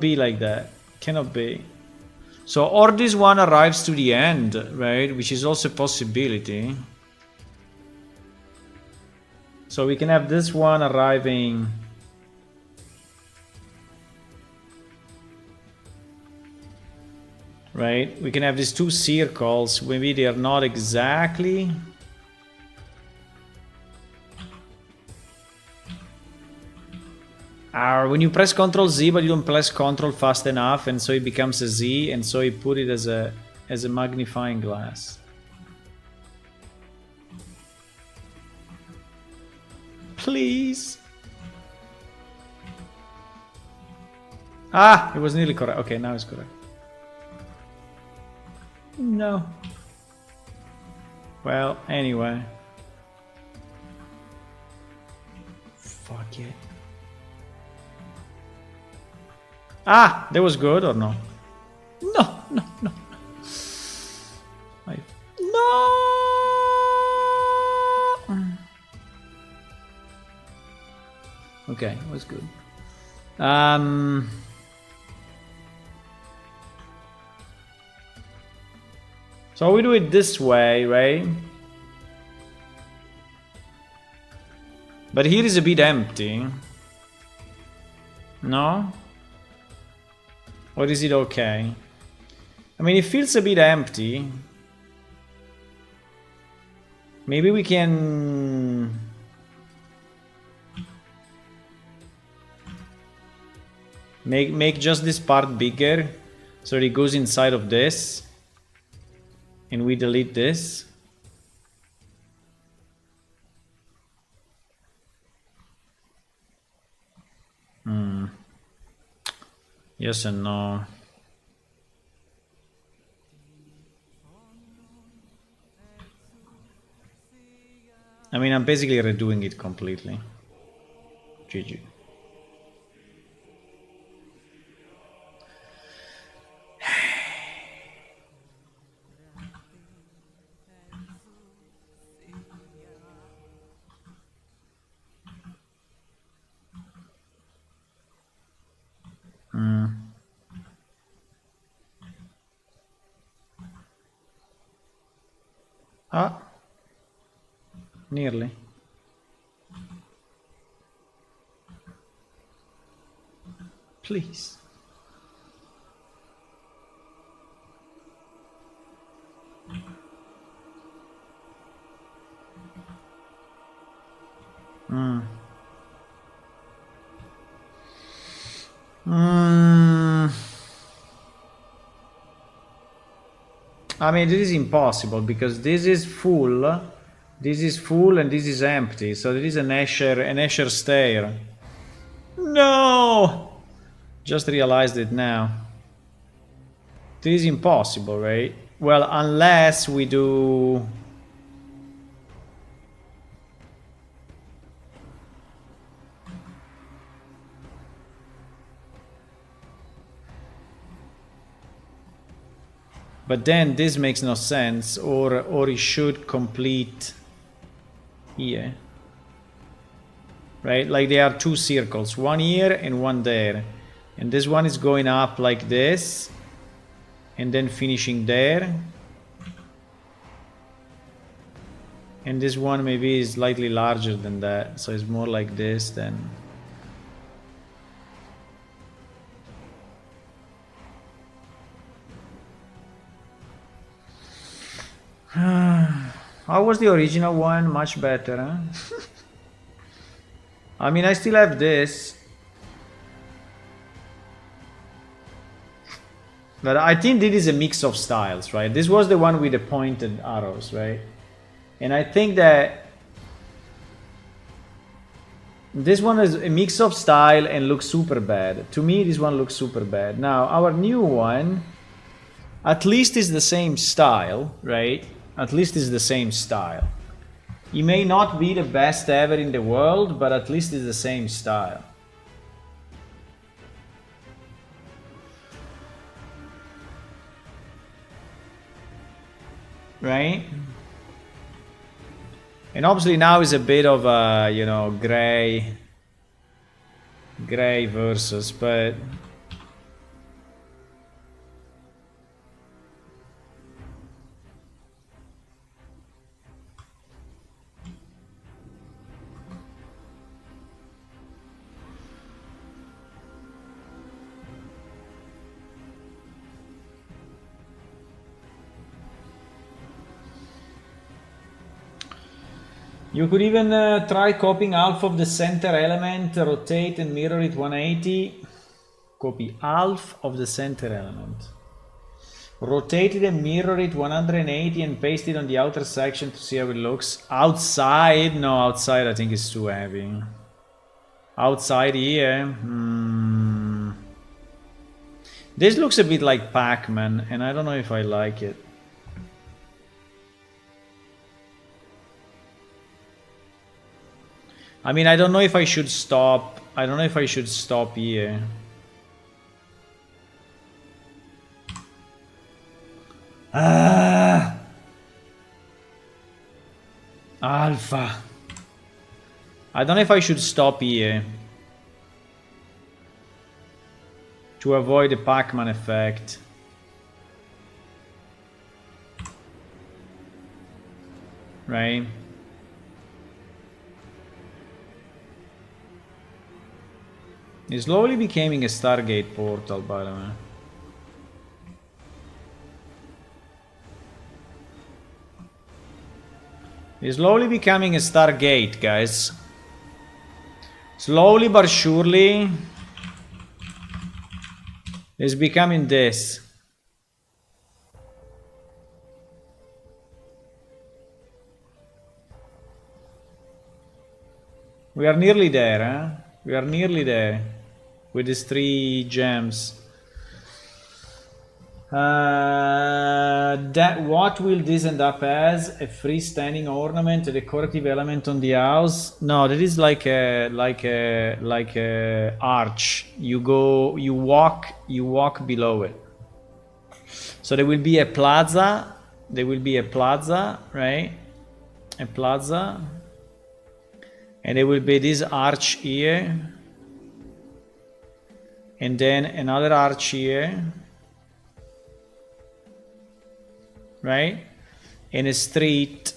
be like that. Cannot be. So, or this one arrives to the end, right? Which is also a possibility. So we can have this one arriving. Right? We can have these two circles. Maybe they are not exactly. When you press Ctrl Z, but you don't press Ctrl fast enough, and so it becomes a Z, and so you put it as a magnifying glass. Please. Ah, it was nearly correct. Okay, now it's correct. No. Well, anyway. Fuck it. Ah, that was good or no? No. No. Okay, it was good. So we do it this way, right? But here is a bit empty. No? Or is it okay? I mean, it feels a bit empty. Maybe we can... Make just this part bigger, so it goes inside of this. And we delete this. Yes and no. I mean, I'm basically redoing it completely. GG. Ah, nearly. Please. I mean, this is impossible because this is full, and this is empty. So there is an Escher stair. No! Just realized it now. This is impossible, right? Well, unless we do... But then this makes no sense, or it should complete here. Right? Like there are two circles, one here and one there. And this one is going up like this, and then finishing there. And this one maybe is slightly larger than that, so it's more like this then. How was the original one? Much better, huh? I mean, I still have this. But I think this is a mix of styles, right? This was the one with the pointed arrows, right? And I think that this one is a mix of style and looks super bad. To me, this one looks super bad. Now, our new one, at least is the same style, right? At least is the same style. It may not be the best ever in the world, but at least it's the same style. Right? And obviously now is a bit of a, you know, gray versus, but you could even try copying half of the center element, rotate and mirror it 180. Copy half of the center element. Rotate it and mirror it 180 and paste it on the outer section to see how it looks. Outside? No, outside I think it's too heavy. Outside here? This looks a bit like Pac-Man, and I don't know if I like it. I mean, I don't know if I should stop. I don't know if I should stop here. Alpha. I don't know if I should stop here to avoid the Pac-Man effect. Right? It's slowly becoming a Stargate portal, by the way. It's slowly becoming a Stargate, guys. Slowly but surely, it's becoming this. We are nearly there, huh? We are nearly there with these 3 gems. That what will this end up as? A freestanding ornament, a decorative element on the house? No, that is like a arch. You walk below it. So there will be a plaza. There will be a plaza, right? A plaza. And there will be this arch here. And then another arch here. Right? in a street,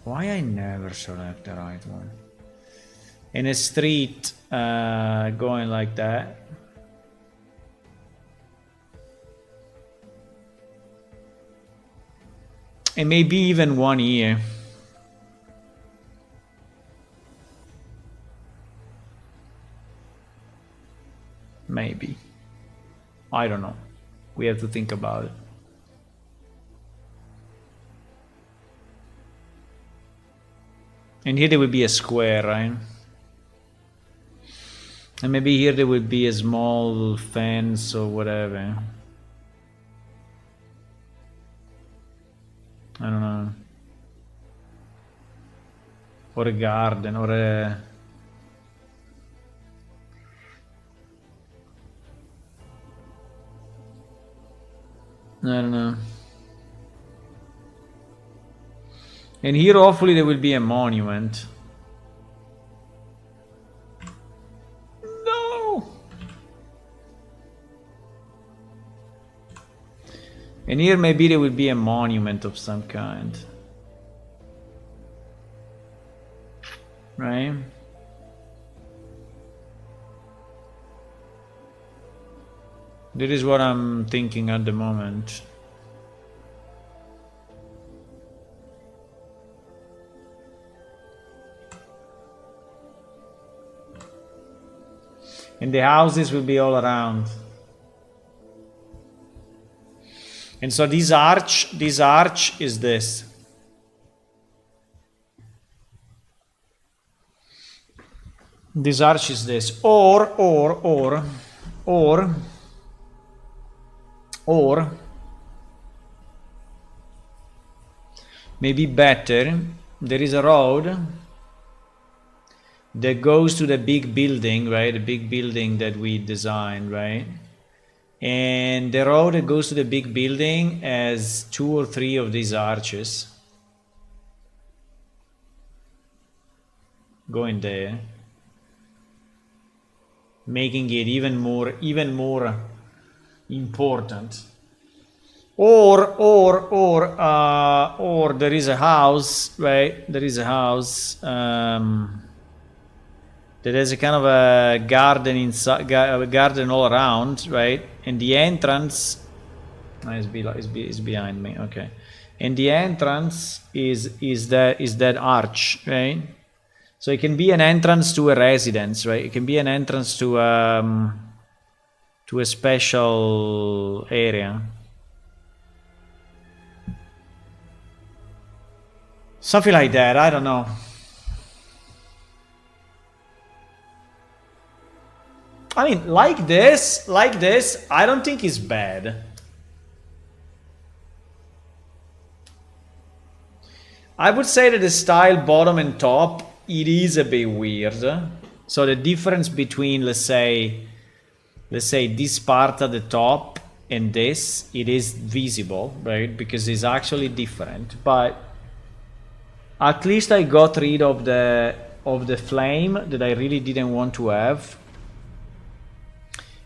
why I never select the right one? In a street, going like that. And maybe even 1 year. Maybe. I don't know. We have to think about it. And here there will be a square, right? And maybe here there will be a small fence or whatever. I don't know. Or a garden, or a... I don't know. And here hopefully there will be a monument. No! And here maybe there will be a monument of some kind. Right? That is what I'm thinking at the moment. And the houses will be all around. And so this arch is this. This arch is this. Or maybe better, there is a road that goes to the big building, right? The big building that we designed, right? And the road that goes to the big building has 2 or 3 of these arches going there, making it even more important. Or there is a house, right? There is a house that has a kind of a garden inside, garden all around, right? And the entrance is behind me. Okay, and the entrance is that arch, right? So it can be an entrance to a residence, right? It can be an entrance to a special area. Something like that, I don't know. I mean, like this, I don't think is bad. I would say that the style bottom and top, it is a bit weird. So the difference between, let's say this part at the top and this, it is visible, right? Because it's actually different. But at least I got rid of the flame that I really didn't want to have.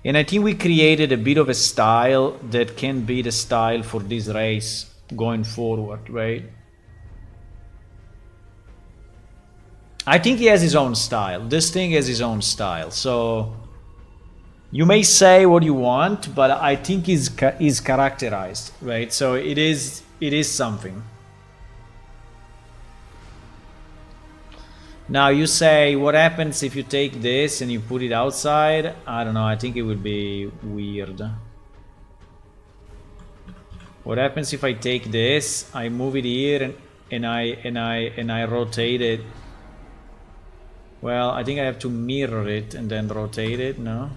And I think we created a bit of a style that can be the style for this race going forward, right? I think he has his own style. This thing has his own style. So you may say what you want, but I think he's characterized, right? So it is something. Now you say, what happens if you take this and you put it outside? I don't know, I think it would be weird. What happens if I take this, I move it here and I rotate it? Well, I think I have to mirror it and then rotate it, no?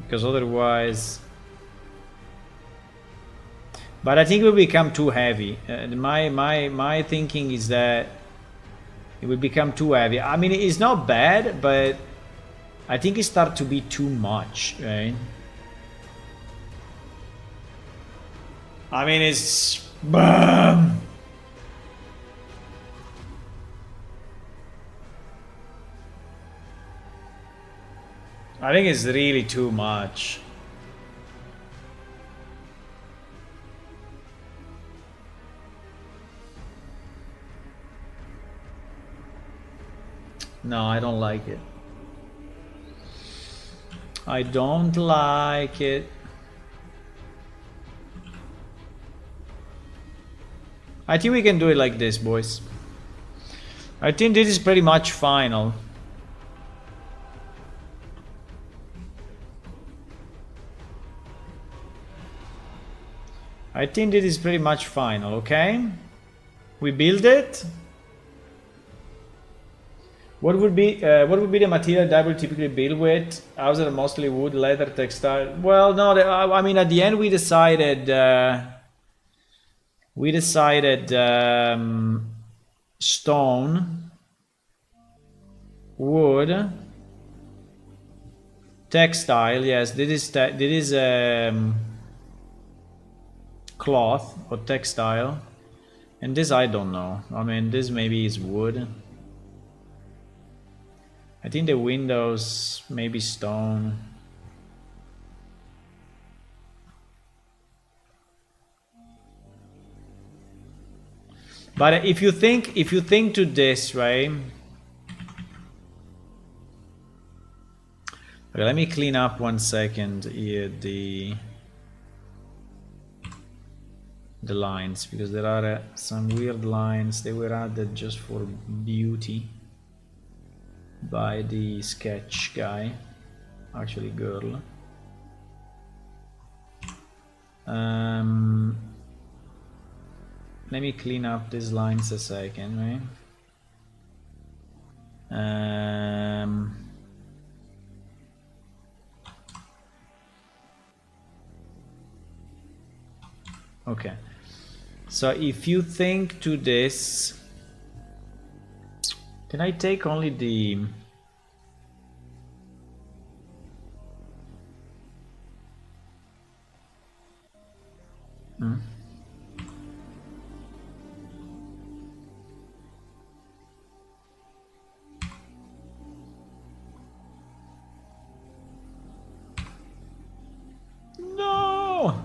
Because otherwise... But I think it will become too heavy. My thinking is that it will become too heavy. I mean, it's not bad, but I think it starts to be too much, right? I mean, it's... I think it's really too much. No, I don't like it. I don't like it. I think we can do it like this, boys. I think this is pretty much final. I think this is pretty much final, okay? We build it. What would be the material that we typically build with? Houses are mostly wood, leather, textile. Well, no, I mean at the end we decided stone, wood, textile. Yes, this is cloth or textile, and this I don't know. I mean, this maybe is wood. I think the windows maybe stone. But if you think to this, right? Okay, let me clean up 1 second here the lines, because there are some weird lines. They were added just for beauty by the sketch guy, actually girl. Let me clean up these lines a second, right? Okay, so if you think to this, can I take only the No!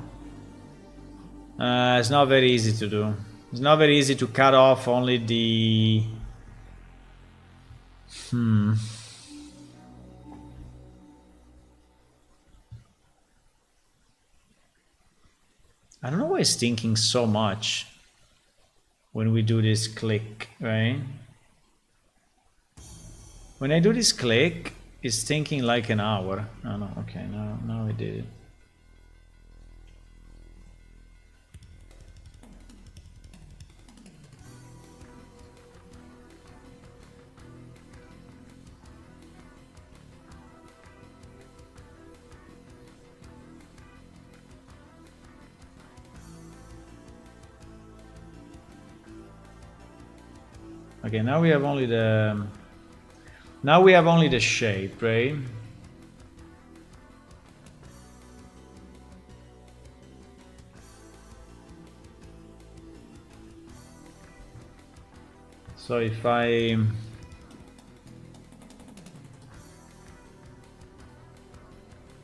It's not very easy to do. It's not very easy to cut off only the... I don't know why it's thinking so much when we do this click, right? When I do this click, it's thinking like an hour. Oh no, okay, now I did it. Okay, now we have only the... Now we have only the shape, right? So if I...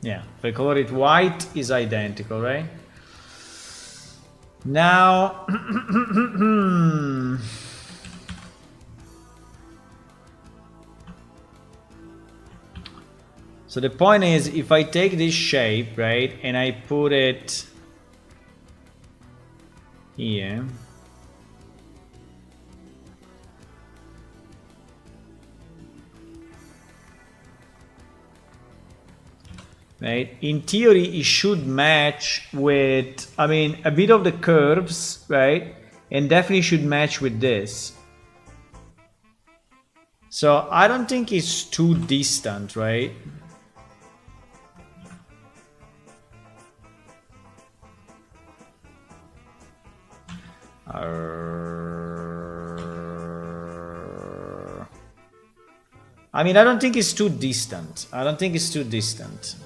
Yeah, if I color it white, is identical, right? Now... So the point is, if I take this shape, right, and I put it here, right, in theory it should match with, I mean, a bit of the curves, right, and definitely should match with this. So I don't think it's too distant, right? I mean, I don't think it's too distant. I don't think it's too distant.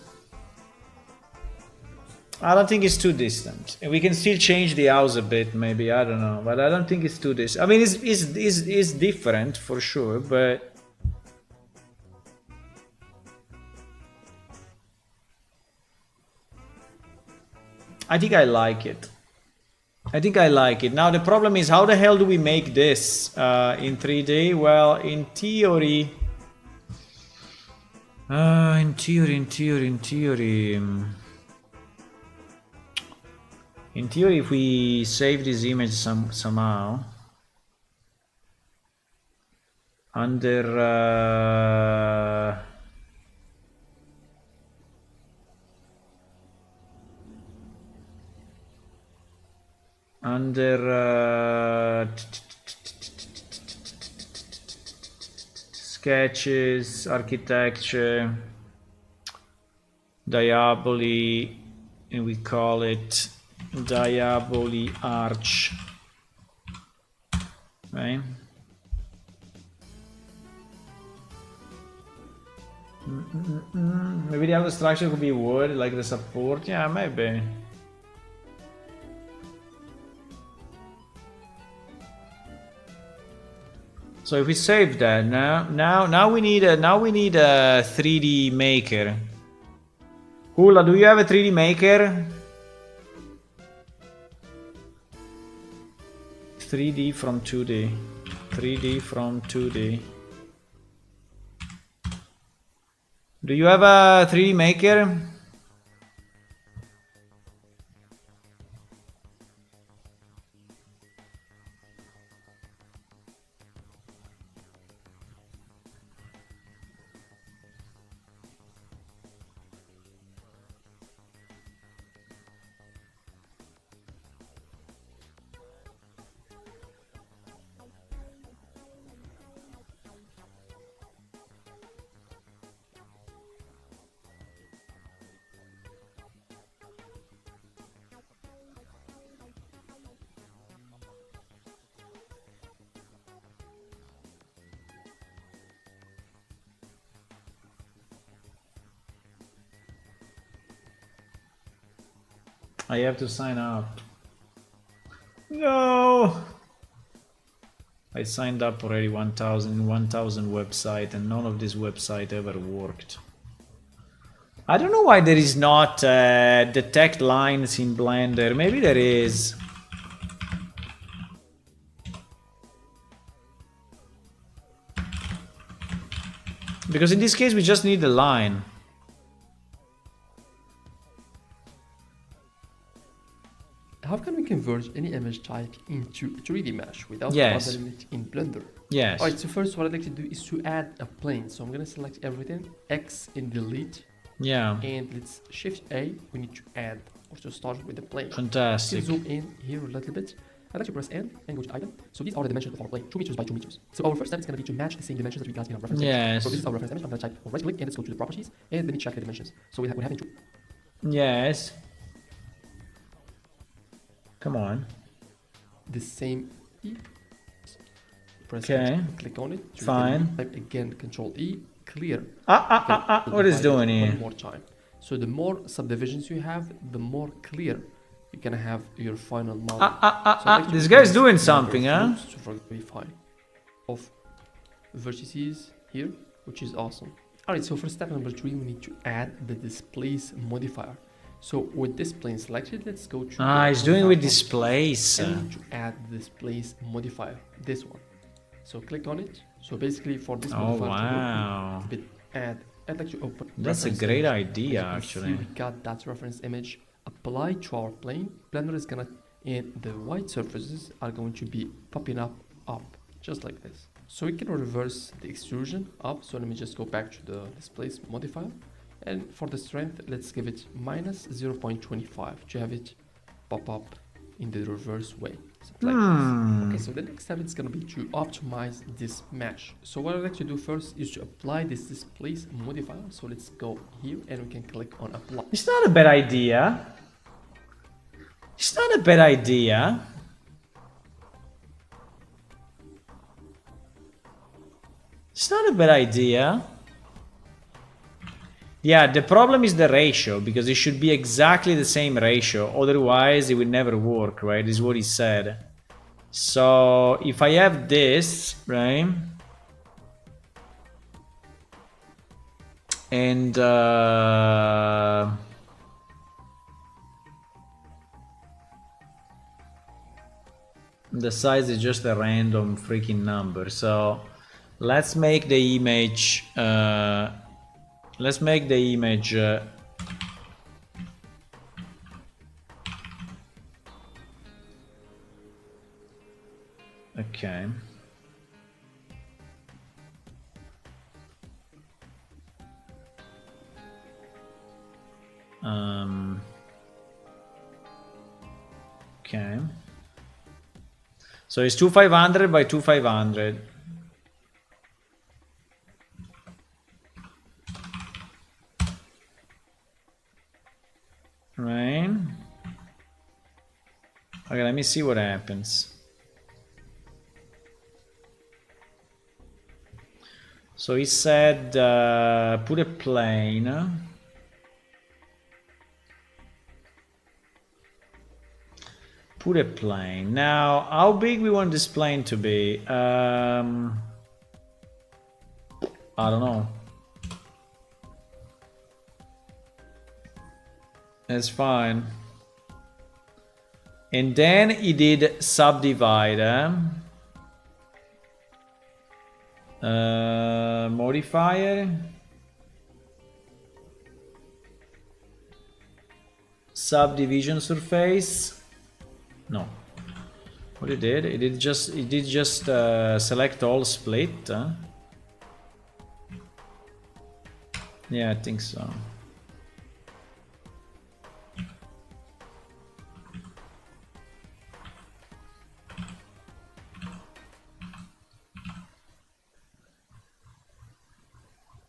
I don't think it's too distant. We can still change the house a bit, maybe. I don't know, but I don't think it's too distant. I mean, it's different for sure, but I think I like it. I think I like it. Now the problem is, how the hell do we make this in 3D? Well, in theory, in theory, if we save this image somehow under sketches, architecture, Diaboli, and we call it Diaboli Arch, right? Maybe the other structure could be wood, like the support. Yeah, maybe. So if we save that, now we need a 3D maker. Hula, do you have a 3D maker? 3D from 2D. 3D from 2D. Do you have a 3D maker? I have to sign up. No! I signed up already 1000 website, and none of this website ever worked. I don't know why there is not detect lines in Blender. Maybe there is. Because in this case we just need a line. How can we convert any image type into a 3D mesh without Yes. modeling it in Blender? Yes. Alright, so first what I'd like to do is to add a plane. So I'm gonna select everything, X and delete, Yeah. and let's Shift A. We need to add or to start with the plane. Fantastic. Let's zoom in here a little bit. I'd like to press N and go to item. So these are the dimensions of our plane, 2 meters by 2 meters. So our first step is going to be to match the same dimensions that we got in our reference image. Yes. So this is our reference image. I'm going to type right click and let's go to the properties and let me check the dimensions. So we're having two. Yes. Come on. The same E. Press Okay. Enter, click on it. Fine. Type again Control E, clear. What is doing here? One more time. So the more subdivisions you have, the more clear you're gonna have your final model. This guy's doing something, huh? To verify of vertices here, which is awesome. Alright, so for step number 3, we need to add the displace modifier. So with this plane selected, let's go to he's doing with displace. and we need to add the displace modifier, this one. So click on it. So basically for this modifier wow. to add, I'd like to open. That's a great idea, As you can actually. see, we got that reference image applied to our plane. Blender is gonna, and the white surfaces are going to be popping up, just like this. So we can reverse the extrusion up. So let me just go back to the displace modifier. And for the strength, let's give it minus 0.25 to have it pop up in the reverse way. Like this. Okay, so the next step is going to be to optimize this mesh. So what I'd like to do first is to apply this displace modifier. So let's go here and we can click on apply. It's not a bad idea. It's not a bad idea. It's not a bad idea. Yeah, the problem is the ratio, because it should be exactly the same ratio. Otherwise, it will never work, right? Is what he said. So, if I have this, right? And The size is just a random freaking number. So let's make the image. Let's make the image. Okay. Okay. So it's 2500 by 2500. Right. Okay, let me see what happens. So he said put a plane. Put a plane. Now, how big we want this plane to be? I don't know. That's fine. And then he did subdivide. Modifier. Subdivision surface. No. What he did? He did just select all split. Yeah, I think so.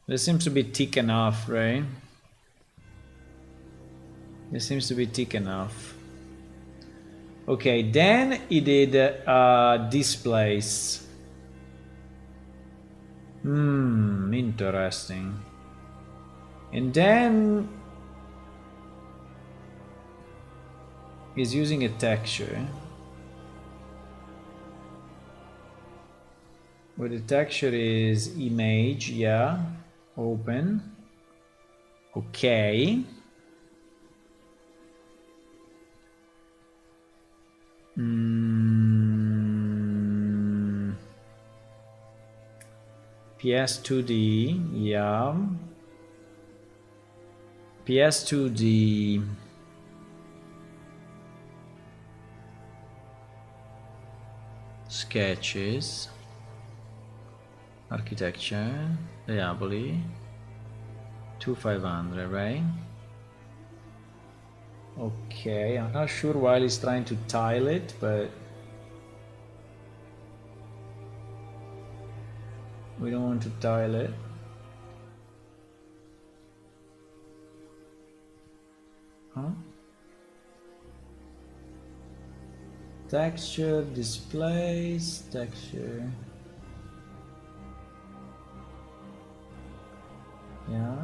This seems to be thick enough, right? This seems to be thick enough. Okay, then he did displace. Interesting. And then he's using a texture. Where the texture is image, yeah. Open. Okay. PS2D, yeah. PS2D. Sketches. Architecture. Diaboli. 2500, right? Okay, I'm not sure why he's trying to tile it, but we don't want to tile it. Huh? Texture, displays, texture. Yeah.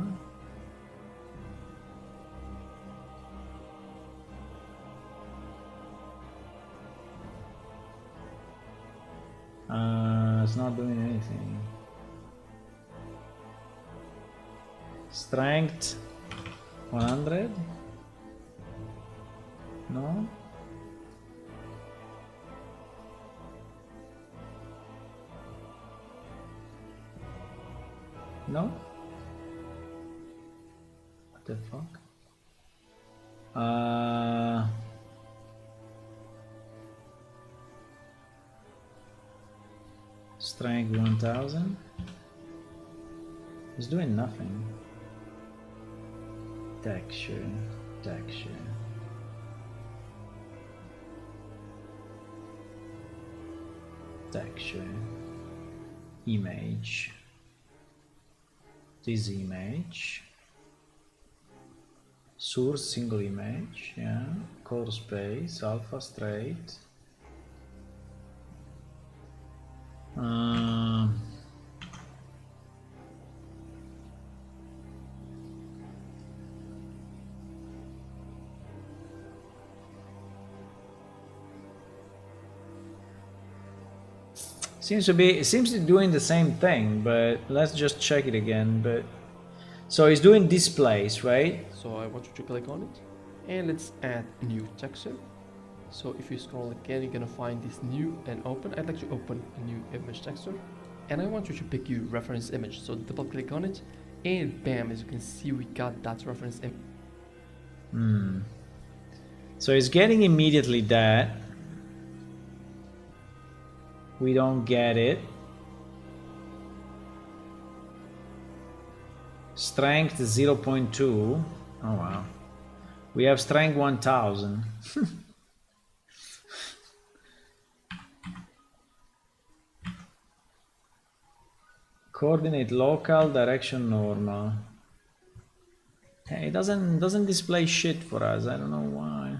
It's not doing anything. Strength 100? No? No? What the fuck? Strength 1000? It's doing nothing. Texture, texture. Texture. Image. This image. Source single image, yeah. Color space, alpha straight. Seems to be doing the same thing, but let's just check it again. But so it's doing displays, right? So I want you to click on it, and let's add a new texture. So if you scroll again, you're gonna find this new and open. I'd like to open a new image texture, and I want you to pick your reference image. So double click on it, and bam, as you can see, we got that reference image. So it's getting immediately that. We don't get it. Strength 0.2. Oh wow. We have strength 1000. Coordinate local, direction normal. Hey, it doesn't display shit for us. I don't know why.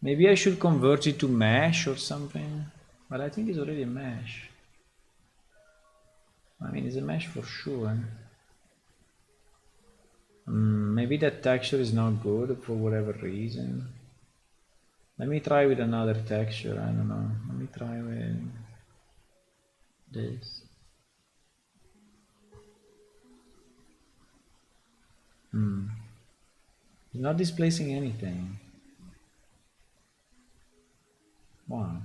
Maybe I should convert it to mesh or something. But I think it's already a mesh. I mean, it's a mesh for sure. Maybe that texture is not good for whatever reason. Let me try with another texture. I don't know. Let me try with this. It's not displacing anything. Wow.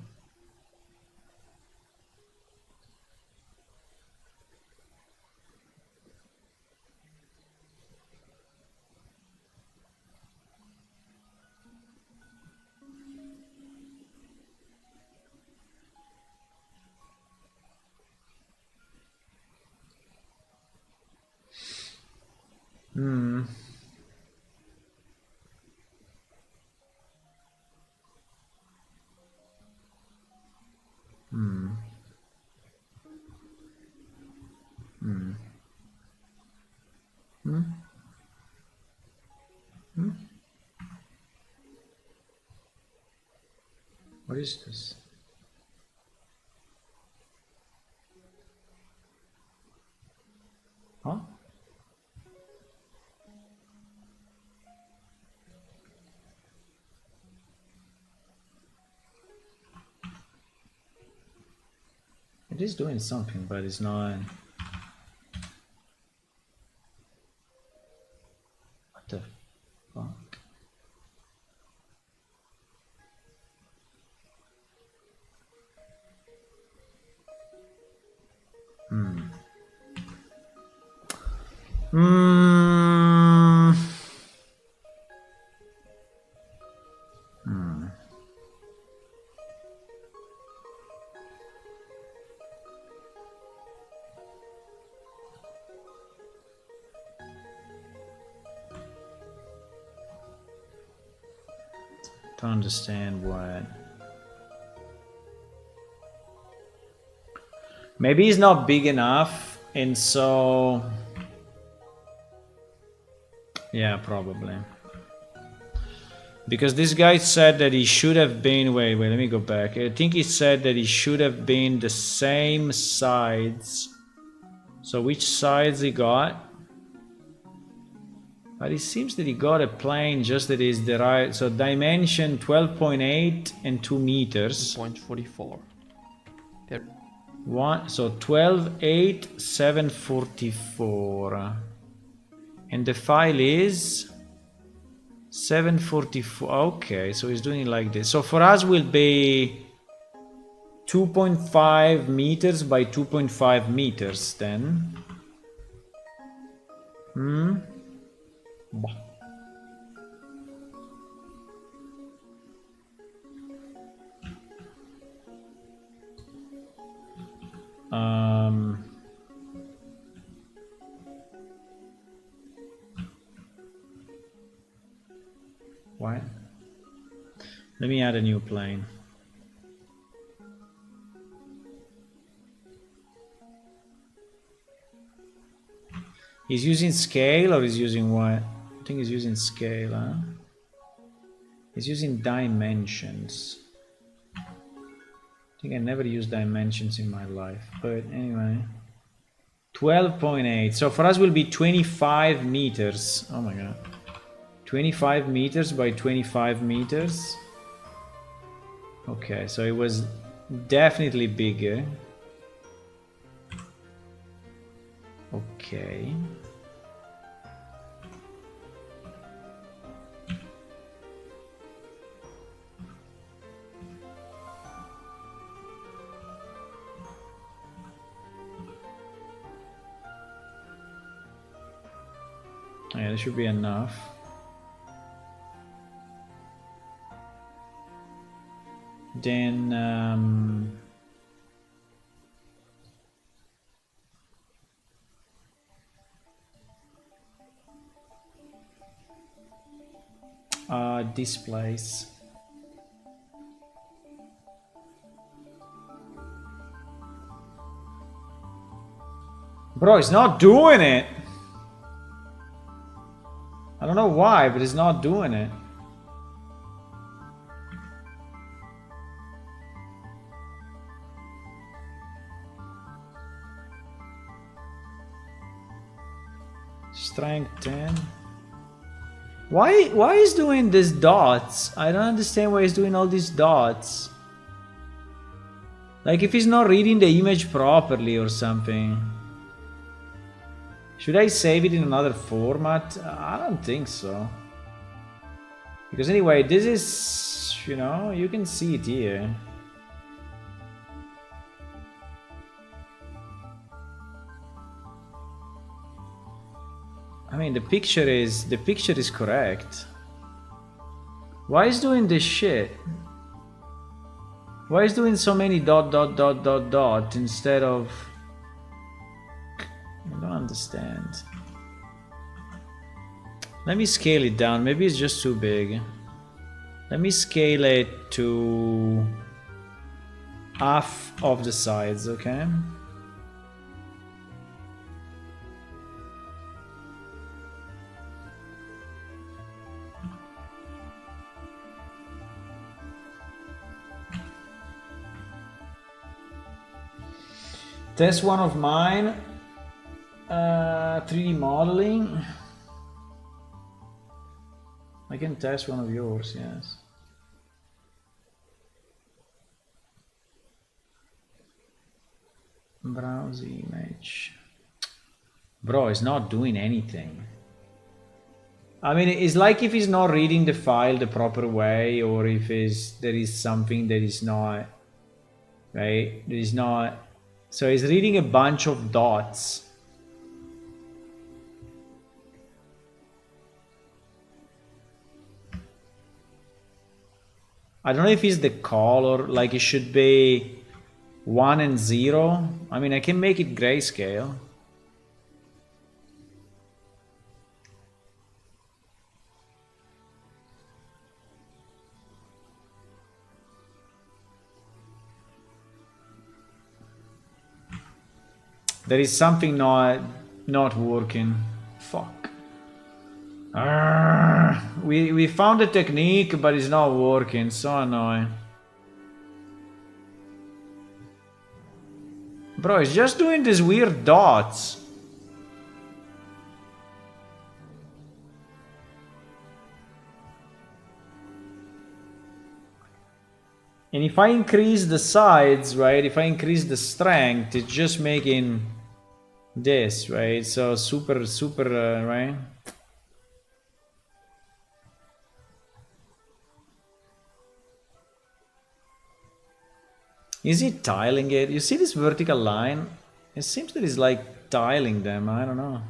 What is this? Huh? It is doing something, but it's not. What the fuck? To understand what. Maybe it's not big enough, and so. Yeah, probably. Because this guy said that he should have been. Wait, let me go back. I think he said that he should have been the same sides. So which sides he got? But it seems that he got a plane just that is the right. So dimension 12.8 and 2 meters. 0.44. There. So 12.8, 744. And the file is 744. Okay, so he's doing it like this. So for us will be 2.5 meters by 2.5 meters then. What? Let me add a new plane. He's using scale or he's using what? I think he's using scale, huh? He's using dimensions. I think I never used dimensions in my life, but anyway. 12.8. So for us will be 25 meters. Oh my god. 25 meters by 25 meters. Okay, so it was definitely bigger. Okay. Yeah, that should be enough. Then displays. Bro, it's not doing it. I don't know why, but it's not doing it. Strength 10. Why is doing these dots? I don't understand why he's doing all these dots. Like if he's not reading the image properly or something. Should I save it in another format? I don't think so. Because anyway, this is, you know, you can see it here. I mean, the picture is correct. Why is doing this shit? Why is doing so many dot instead of... I don't understand. Let me scale it down. Maybe it's just too big. Let me scale it to half of the sides, okay? Test one of mine. 3D modeling. I can test one of yours, yes. Browse image. Bro, it's not doing anything. I mean, it's like if he's not reading the file the proper way, or if there is something that is not, right? There is not. So he's reading a bunch of dots. I don't know if it's the color, like it should be 1 and 0. I mean, I can make it grayscale. There is something not working. Fuck. We found a technique, but it's not working. So annoying. Bro, it's just doing these weird dots. And if I increase the sides, right? If I increase the strength, it's just making this, right? So super, right? Is he tiling it? You see this vertical line? It seems that he's like tiling them. I don't know.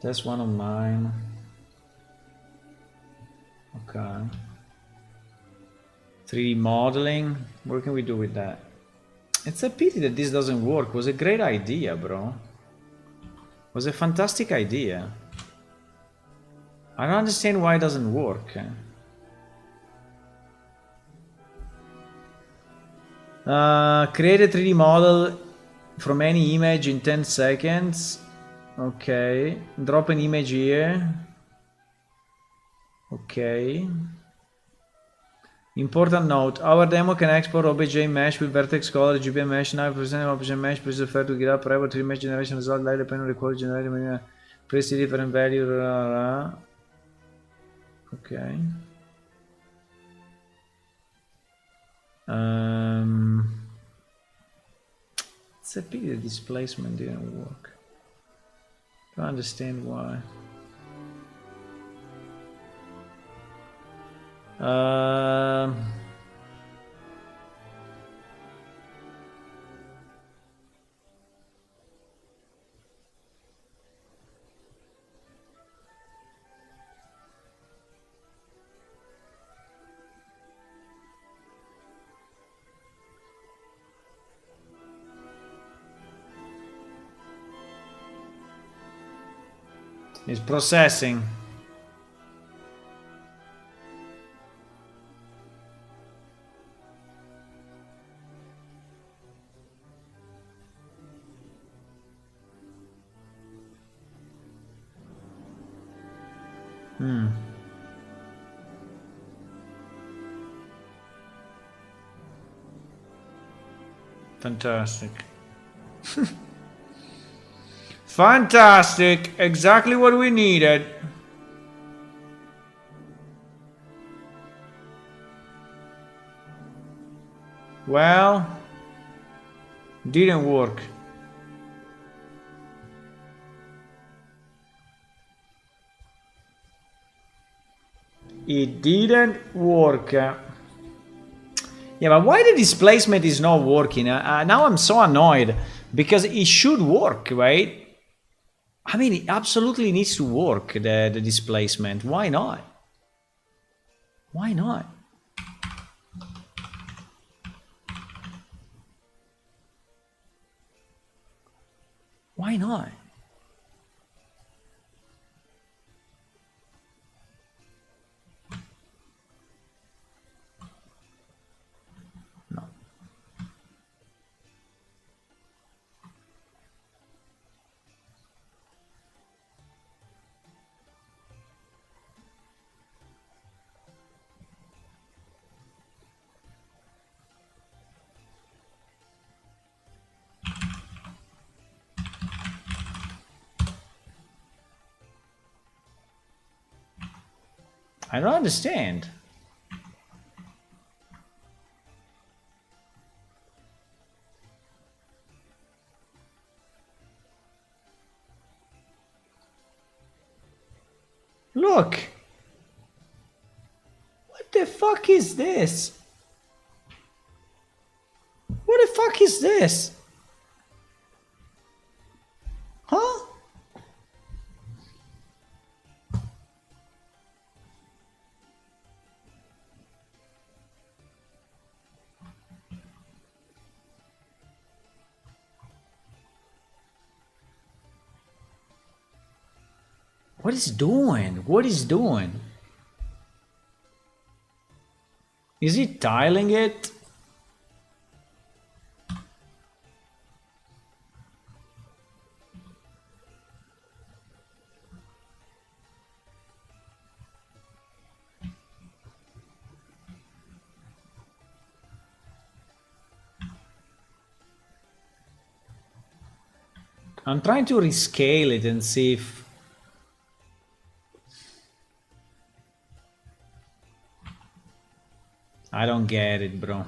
That's one of mine. Okay. 3D modeling. What can we do with that? It's a pity that this doesn't work. It was a great idea, bro. It was a fantastic idea. I don't understand why it doesn't work. Create a 3D model from any image in 10 seconds. Okay. Drop an image here. Okay. Important note, our demo can export OBJ mesh with vertex color, GBM mesh. Now present OBJ mesh, please refer to GitHub forever 3 mesh generation result, light depending on the quality generated, place the different value. Okay. It's a pity the displacement didn't work. Don't understand why. It's processing. Fantastic. Fantastic. Exactly what we needed. Well, didn't work. It didn't work. Yeah, but why the displacement is not working? Now I'm so annoyed because it should work, right? I mean, it absolutely needs to work, the displacement. Why not? Why not? Why not? No. I don't understand. Look. What the fuck is this? What the fuck is this? Huh? What is doing? What is doing? Is he tiling it? I'm trying to rescale it and see if... I don't get it, bro.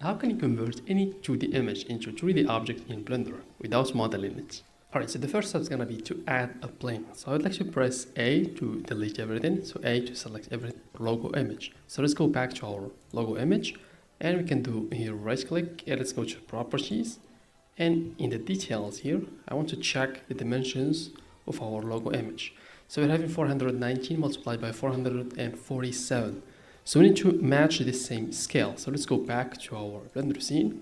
How can you convert any 2D image into 3D object in Blender without modeling it? Alright, so the first step is going to be to add a plane. So I would like to press A to delete everything. So A to select every logo image. So let's go back to our logo image and we can do here right click and let's go to properties. And in the details here, I want to check the dimensions of our logo image. So we're having 419 multiplied by 447. So we need to match the same scale. So let's go back to our Blender scene.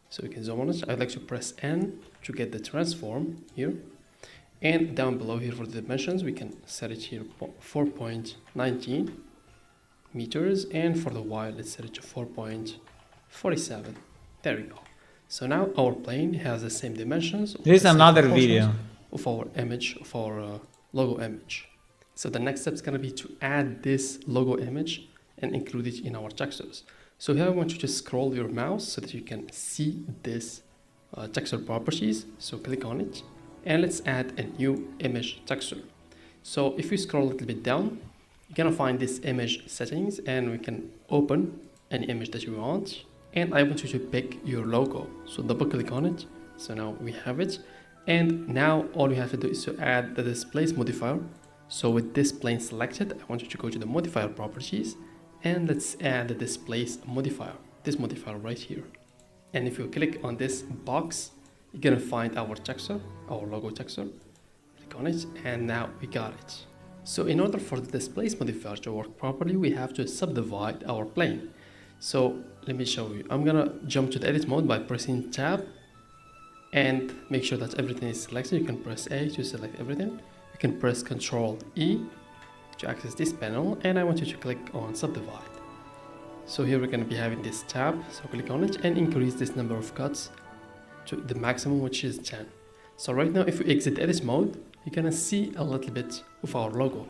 So we can zoom on it. I'd like to press N to get the transform here. And down below here for the dimensions, we can set it here 4.19 meters. And for the Y, let's set it to 4.47. There we go. So now our plane has the same dimensions. There's another video of our image, of our logo image. So the next step is going to be to add this logo image and include it in our textures. So here I want you to scroll your mouse so that you can see this texture properties. So click on it and let's add a new image texture. So if we scroll a little bit down, you're gonna find this image settings and we can open any image that you want. And I want you to pick your logo. So double click on it. So now we have it. And now all you have to do is to add the displace modifier. So with this plane selected, I want you to go to the modifier properties and let's add the displace modifier, this modifier right here. And if you click on this box, you're gonna find our texture, our logo texture. Click on it and now we got it. So in order for the displace modifier to work properly, we have to subdivide our plane. So let me show you. I'm gonna jump to the edit mode by pressing tab and make sure that everything is selected. You can press A to select everything. You can press Ctrl E to access this panel, and I want you to click on subdivide. So here we're going to be having this tab, so click on it and increase this number of cuts to the maximum, which is 10. So right now, if we exit edit mode, you're going to see a little bit of our logo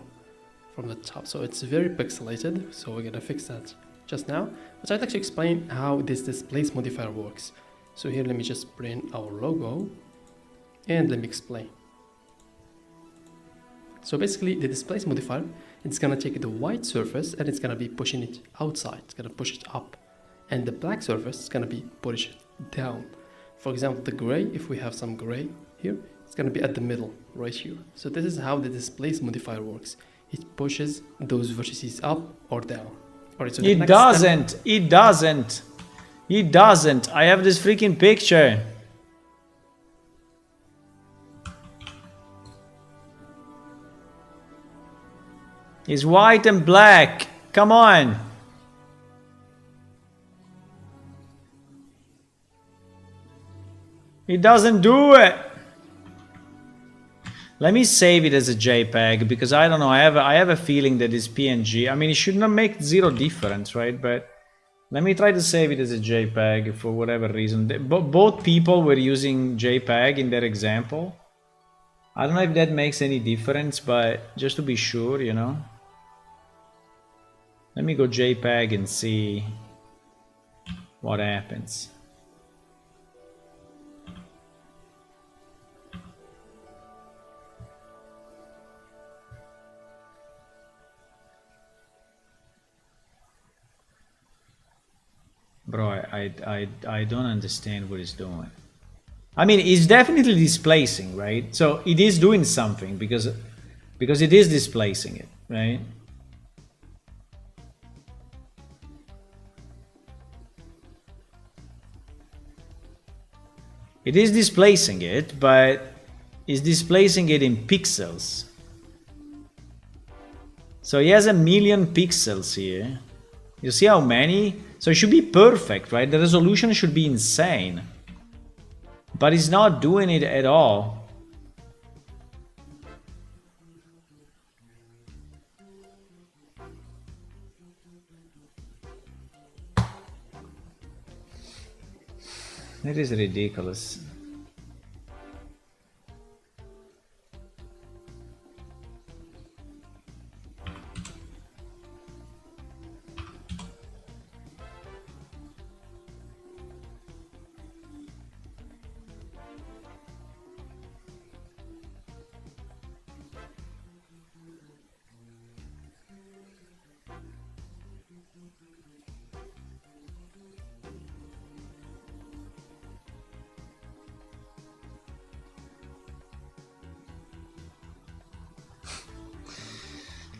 from the top. So it's very pixelated, so we're going to fix that just now. But I'd like to explain how this displace modifier works. So here, let me just bring our logo and let me explain. So basically, the displace modifier, it's gonna take the white surface and it's gonna be pushing it outside. It's gonna push it up, and the black surface is gonna be push it down. For example, the gray, if we have some gray here, it's gonna be at the middle right here. So this is how the displace modifier works. It pushes those vertices up or down. Alright, so It doesn't. It doesn't. It doesn't. I have this freaking picture. It's white and black. Come on. It doesn't do it. Let me save it as a JPEG because I don't know. I have a feeling that it's PNG. I mean, it should not make zero difference, right? But let me try to save it as a JPEG for whatever reason. Both people were using JPEG in their example. I don't know if that makes any difference, but just to be sure, you know. Let me go JPEG and see what happens. Bro, I don't understand what it's doing. I mean, it's definitely displacing, right? So it is doing something because it is displacing it, right? It is displacing it, but it's displacing it in pixels. So he has 1,000,000 pixels here. You see how many? So it should be perfect, right? The resolution should be insane. But it's not doing it at all. It is ridiculous.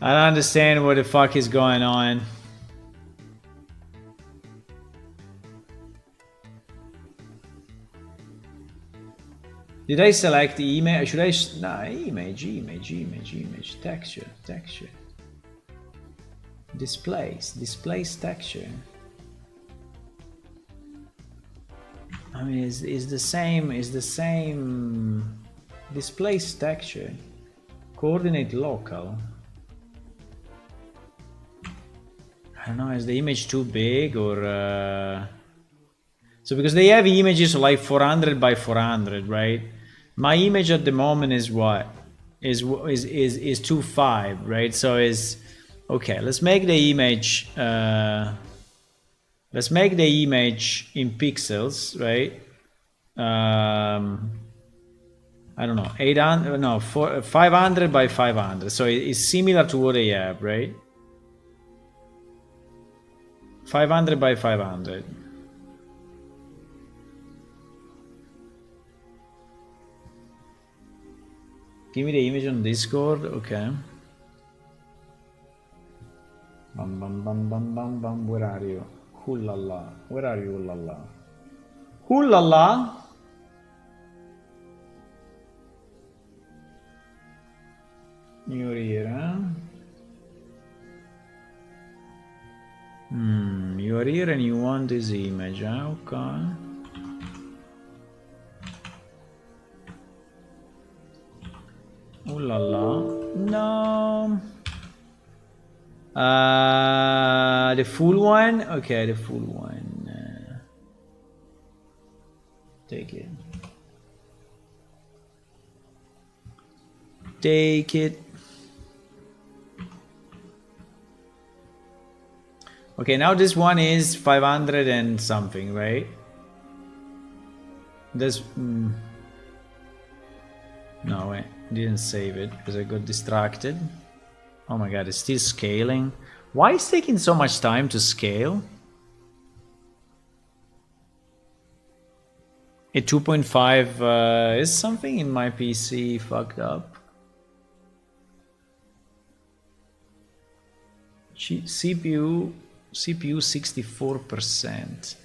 I don't understand what the fuck is going on. Did I select the image? Should I? Nah, image, texture. Displace texture. I mean, is the same. Displace texture. Coordinate local. I don't know, is the image too big or so because they have images like 400 by 400, right? My image at the moment is what? Is 2.5, right? So is okay, let's make the image in pixels, right? I don't know, 800 no 500 by 500. So it's similar to what they have, right? 500 by 500. Give me the image on Discord, okay. Bam bam bam bam bam bam, where are you? Hulala, where are you, hulala? Hulala! You're here, huh? are here and you want this image, huh? Okay. Ooh la la. No. The full one? Okay, the full one. Take it. Take it. Okay, now this one is 500 and something, right? This... No, I didn't save it because I got distracted. Oh my god, it's still scaling. Why is it taking so much time to scale? A 2.5 is something in my PC fucked up. CPU 64%.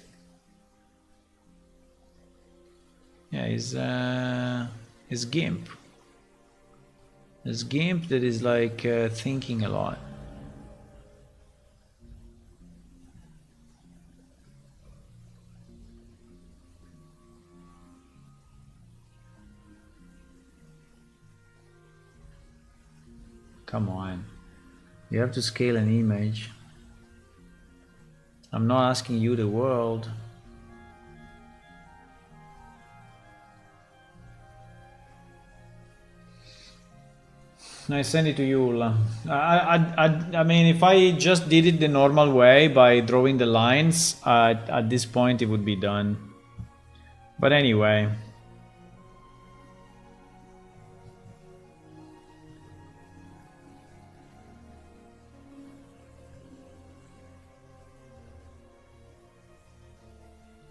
Yeah, is GIMP. There's GIMP that is like thinking a lot. Come on. You have to scale an image. I'm not asking you the world. I send it to you, Ulla. I mean, if I just did it the normal way by drawing the lines, at this point it would be done. But anyway.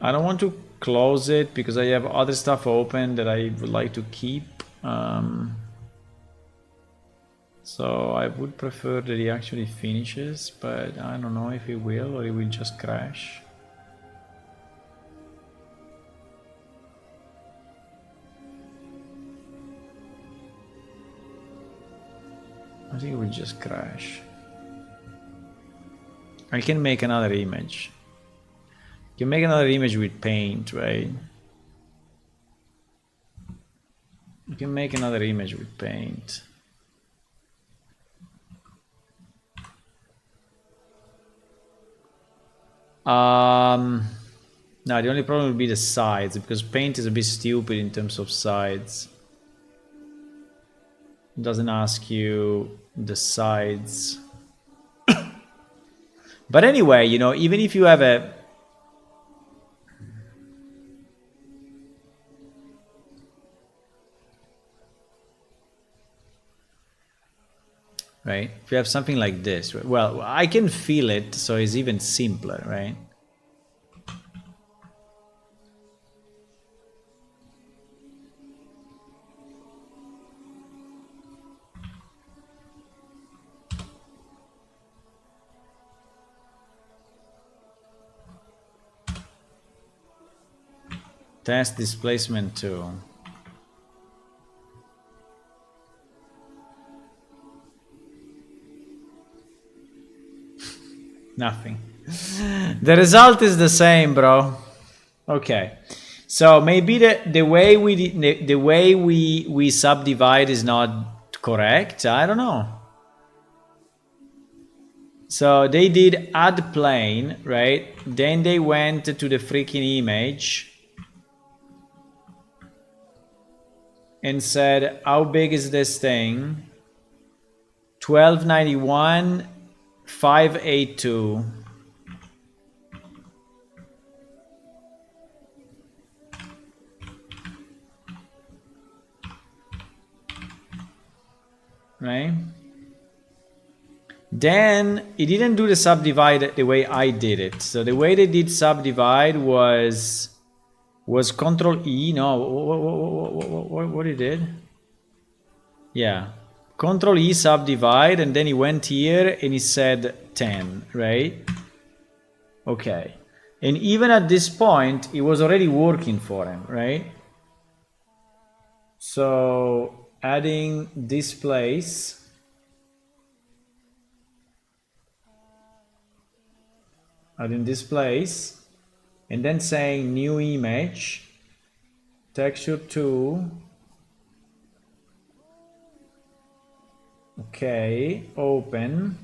I don't want to close it because I have other stuff open that I would like to keep. So I would prefer that he actually finishes, but I don't know if he will or he will just crash. I think it will just crash. I can make another image. You can make another image with paint, right? You can make another image with paint. No, the only problem would be the sides, because paint is a bit stupid in terms of sides. It doesn't ask you the sides. But anyway, you know, even if you have a... Right? If you have something like this, well, I can feel it, so it's even simpler, right? Test displacement too. Nothing. The result is the same, bro. Okay. So maybe the way we subdivide is not correct. I don't know. So they did add plane, right? Then they went to the freaking image and said, how big is this thing? 1291 582. Right? Then it didn't do the subdivide the way I did it. So the way they did subdivide was Control E. No, what he did? Yeah. Control E subdivide, and then he went here and he said 10, right? Okay. And even at this point, it was already working for him, right? So adding this place. adding this place, and then saying new image, texture 2. Okay, open.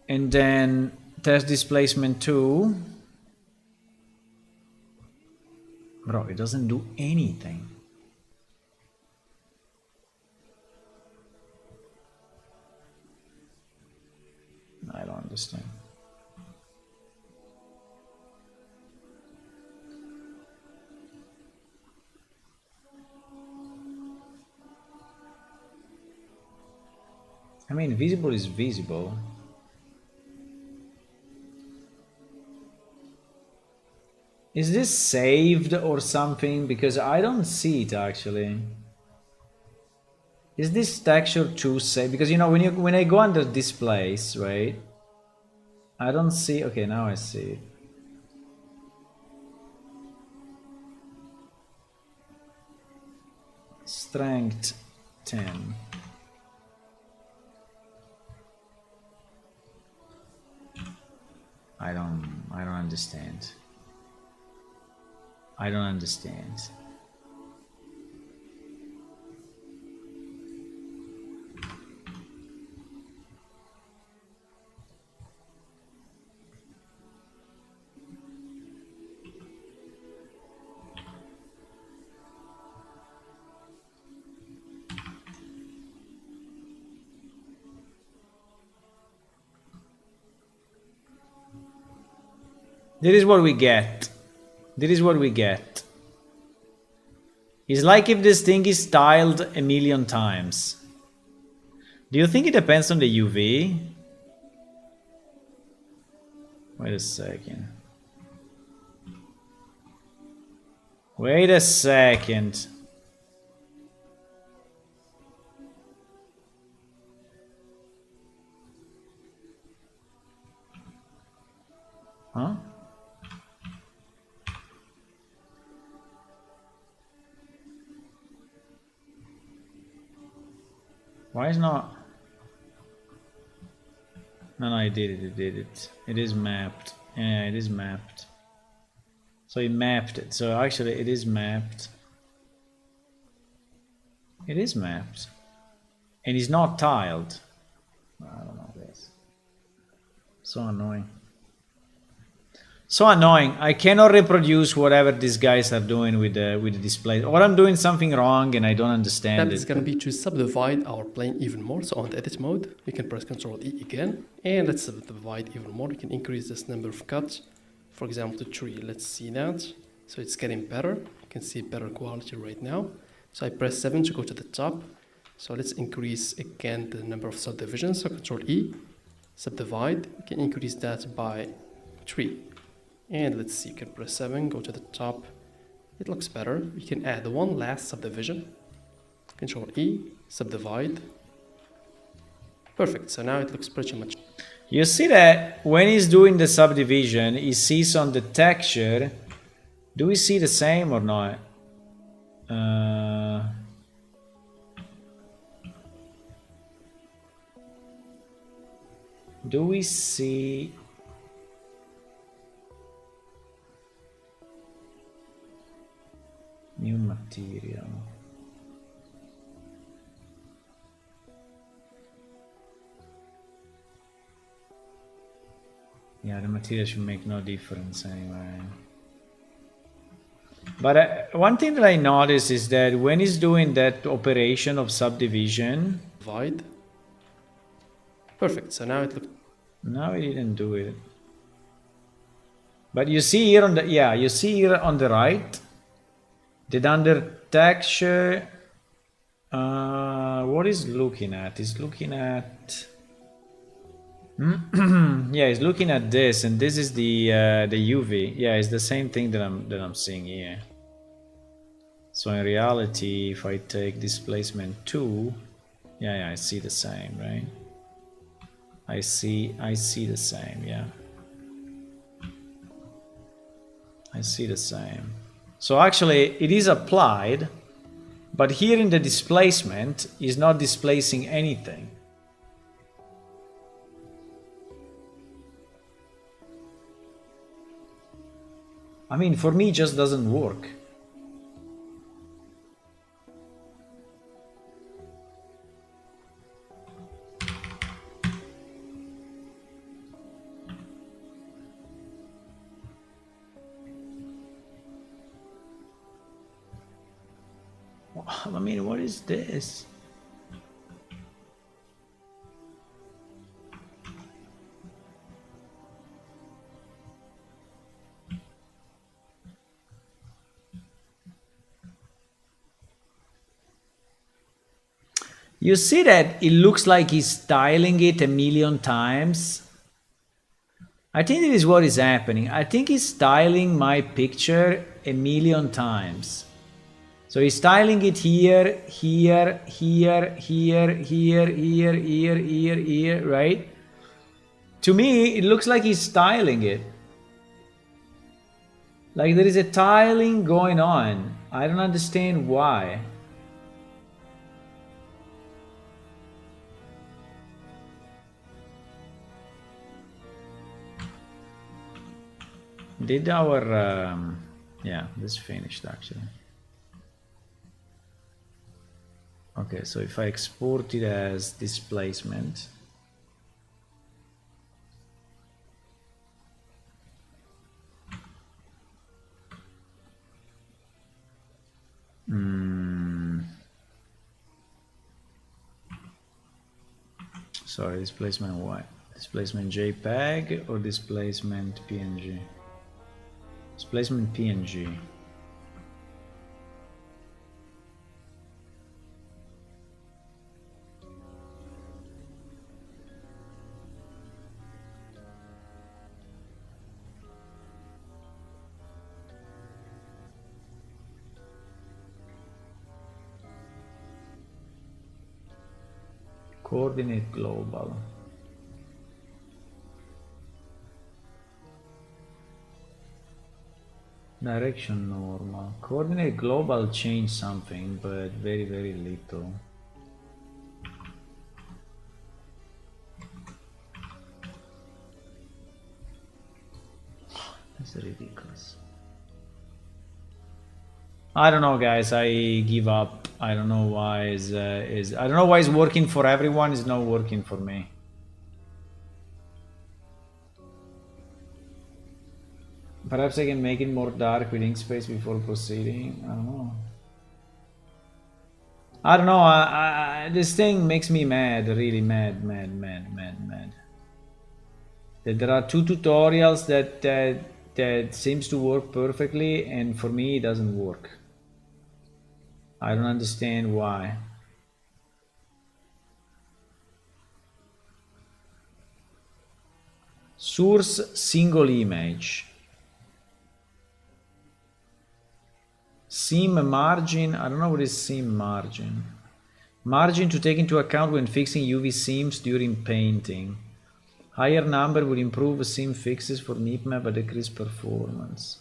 And then test displacement 2. Bro, it doesn't do anything. I don't understand. I mean, visible is visible. Is this saved or something? Because I don't see it actually. Is this texture 2 saved? Because you know when I go under displays, right? I don't see. Okay, now I see it. Strength 10. I don't understand. I don't understand. This is what we get. This is what we get. It's like if this thing is tiled a million times. Do you think it depends on the UV? Wait a second. Wait a second. Huh? Why is not? No, I did it. It did it. It is mapped. Yeah, it is mapped. So it mapped it. So actually, it is mapped. It is mapped, and it's not tiled. I don't know this. So annoying. So annoying. I cannot reproduce whatever these guys are doing with the display. Or I'm doing something wrong and I don't understand Step it. is going to be to subdivide our plane even more. So on the edit mode, you can press Ctrl E again. And let's subdivide even more. You can increase this number of cuts. For example, to 3. Let's see that. So it's getting better. You can see better quality right now. So I press 7 to go to the top. So let's increase again the number of subdivisions. So Ctrl E, subdivide. You can increase that by 3. And let's see, you can press 7, go to the top. It looks better. You can add one last subdivision. Ctrl E, subdivide. Perfect, so now it looks pretty much. You see that when he's doing the subdivision, he sees on the texture. Do we see the same or not? Do we see... New material. Yeah, the material should make no difference anyway. But one thing that I noticed is that when he's doing that operation of subdivision... Divide. Perfect, so now it looks... No, he didn't do it. But you see here on the... Yeah, you see here on the right... That under texture, what is looking at? Is looking at, yeah, he's looking at this, and this is the UV. Yeah, it's the same thing that I'm seeing here. So in reality, if I take displacement 2, yeah, I see the same, right? I see the same, yeah. I see the same. So actually it is applied, but here in the displacement is not displacing anything. I mean, for me, it just doesn't work. I mean, what is this? You see that it looks like he's styling it a million times? I think this is what is happening. I think he's styling my picture a million times. So he's styling it here, here, here, here, here, here, here, here, here, right? To me, it looks like he's styling it. Like there is a tiling going on. I don't understand why. Did our... yeah, this finished actually. Okay, so if I export it as displacement, sorry, displacement what? Displacement JPEG or displacement PNG? Displacement PNG. Coordinate global. Direction normal. Coordinate global change something, but very, very little. That's ridiculous. I don't know, guys. I give up. I don't know why I don't know why it's working for everyone. It's not working for me. Perhaps I can make it more dark with ink space before proceeding. I don't know. I don't know. This thing makes me mad. Really mad. That there are two tutorials that seems to work perfectly, and for me it doesn't work. I don't understand why. Source single image. Seam margin. I don't know what is seam margin. Margin to take into account when fixing UV seams during painting. Higher number would improve seam fixes for nipmap but decrease performance.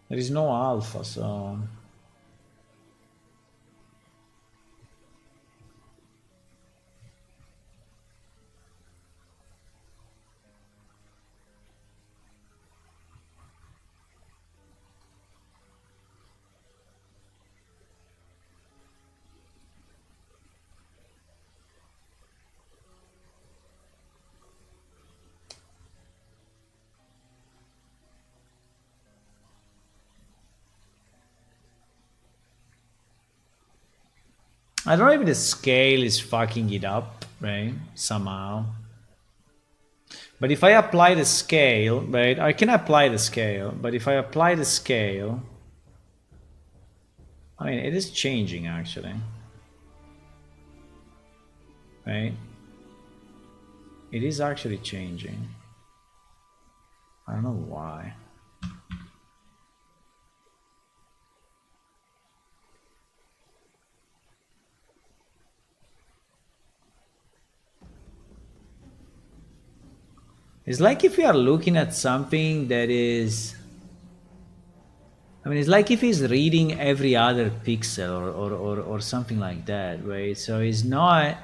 There is no alpha, so... I don't know if the scale is fucking it up, right? Somehow. But if I apply the scale, right? I can apply the scale, but if I apply the scale... I mean, it is changing actually. Right? It is actually changing. I don't know why. It's like if you are looking at something that is... I mean, it's like if he's reading every other pixel or something like that, right? So he's not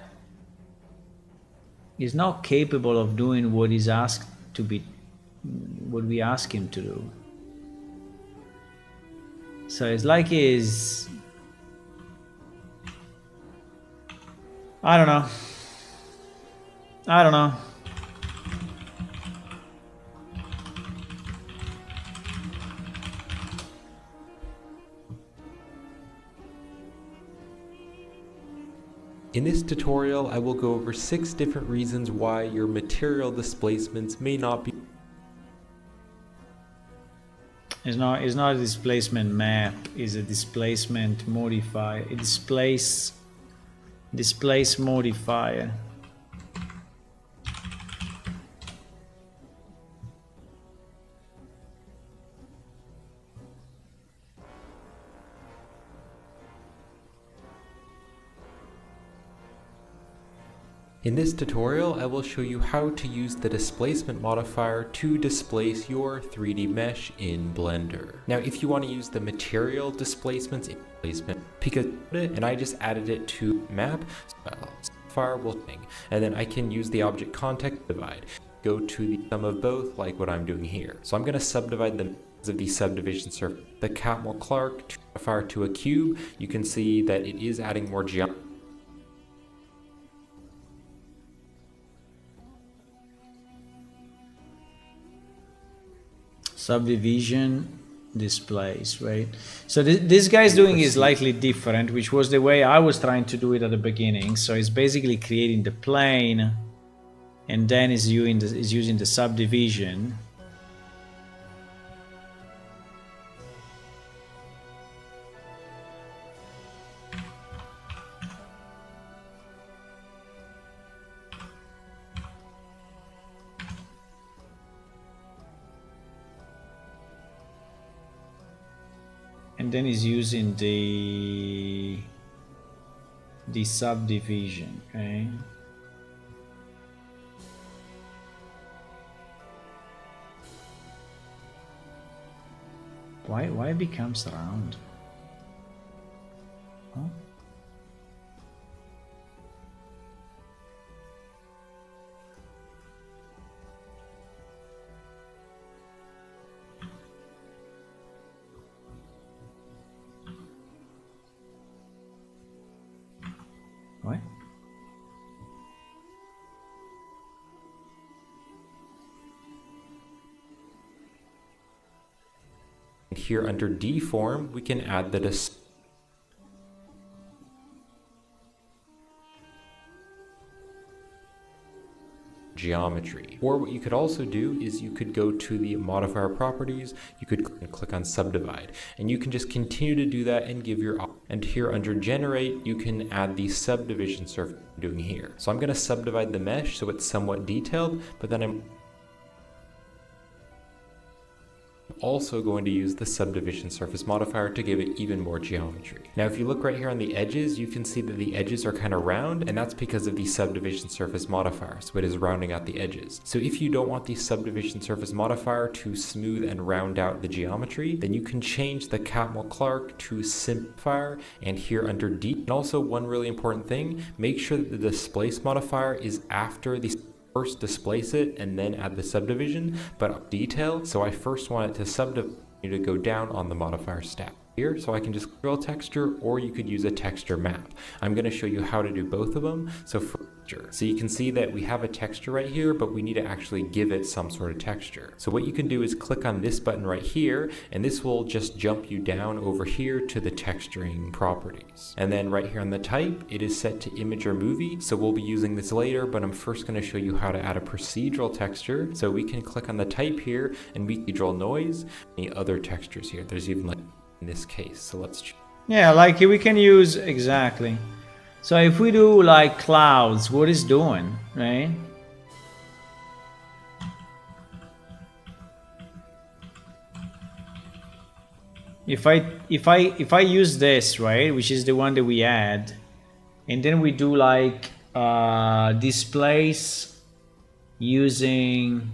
capable of doing what he's asked to be, what we ask him to do. So it's like is, I don't know. I don't know. In this tutorial, I will go over 6 different reasons why your material displacements may not be. It's not a displacement map, it's a displacement modifier. It displace modifier. In this tutorial, I will show you how to use the displacement modifier to displace your 3D mesh in Blender. Now, if you want to use the material displacements in placement, because and I just added it to map, modifier will thing, and then I can use the object context divide. Go to the sum of both, like what I'm doing here. So I'm going to subdivide them of the subdivision surface. The Catmull-Clark modifier to a cube, you can see that it is adding more geometry. Subdivision displays, right? So this guy's doing is slightly different, which was the way I was trying to do it at the beginning. So it's basically creating the plane, and then is using the subdivision. And then is using the subdivision, okay? Why it becomes round? Huh? What? Here under deform, we can add the geometry. Or what you could also do is you could go to the modifier properties, you could click on subdivide, and you can just continue to do that and give your and here under generate, you can add the subdivision surface I'm doing here. So I'm going to subdivide the mesh so it's somewhat detailed, but then I'm also going to use the subdivision surface modifier to give it even more geometry. Now if you look right here on the edges, you can see that the edges are kind of round, and that's because of the subdivision surface modifier, so it is rounding out the edges. So if you don't want the subdivision surface modifier to smooth and round out the geometry, then you can change the Catmull-Clark to simplifier, and here under D. And also one really important thing, make sure that the displace modifier is after the first displace it and then add the subdivision, but detail. So I first want it to subdivide to go down on the modifier stack here. So I can just drill texture, or you could use a texture map. I'm going to show you how to do both of them. So you can see that we have a texture right here, but we need to actually give it some sort of texture. So what you can do is click on this button right here, and this will just jump you down over here to the texturing properties. And then right here on the type, it is set to image or movie. So we'll be using this later, but I'm first going to show you how to add a procedural texture. So we can click on the type here, and we can draw noise, any other textures here. There's even like in this case. So let's yeah, like we can use exactly. So if we do like clouds, what is doing, right? If I use this, right, which is the one that we add, and then we do like displace using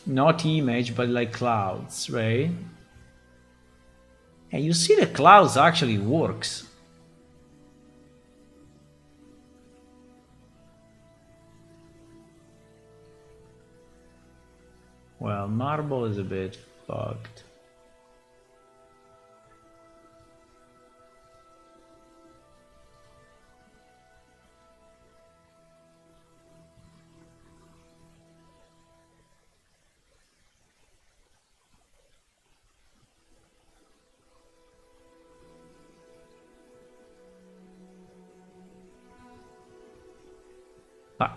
not image, but like clouds, right? And you see the clouds actually works. Well, marble is a bit fucked.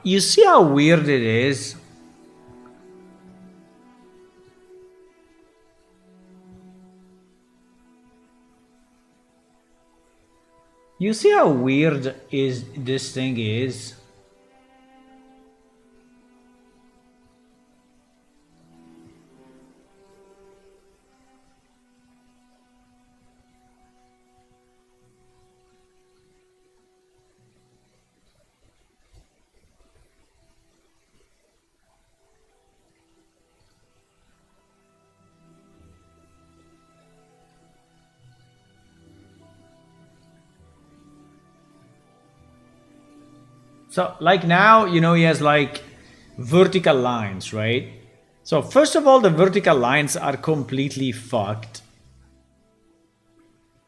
You see how weird it is? You see how weird is this thing is? So like now, you know, he has like vertical lines, right? So first of all, the vertical lines are completely fucked.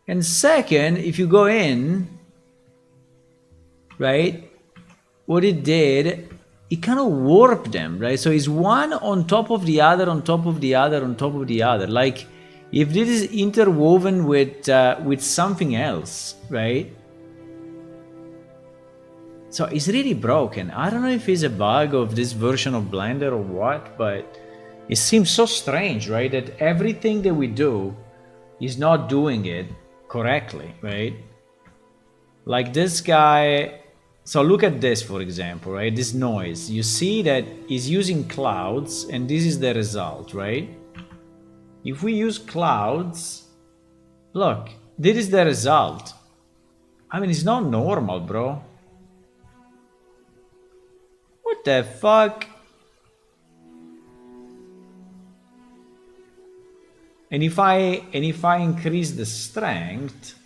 And second, if you go in, right, what it did, it kind of warped them, right? So it's one on top of the other, on top of the other, on top of the other. Like if this is interwoven with something else, right? So it's really broken. I don't know if it's a bug of this version of Blender or what, but it seems so strange, right? That everything that we do is not doing it correctly, right? Like this guy. So look at this, for example, right? This noise. You see that he's using clouds, and this is the result, right? If we use clouds, look, this is the result. I mean, it's not normal, bro. What the fuck? And if I increase the strength,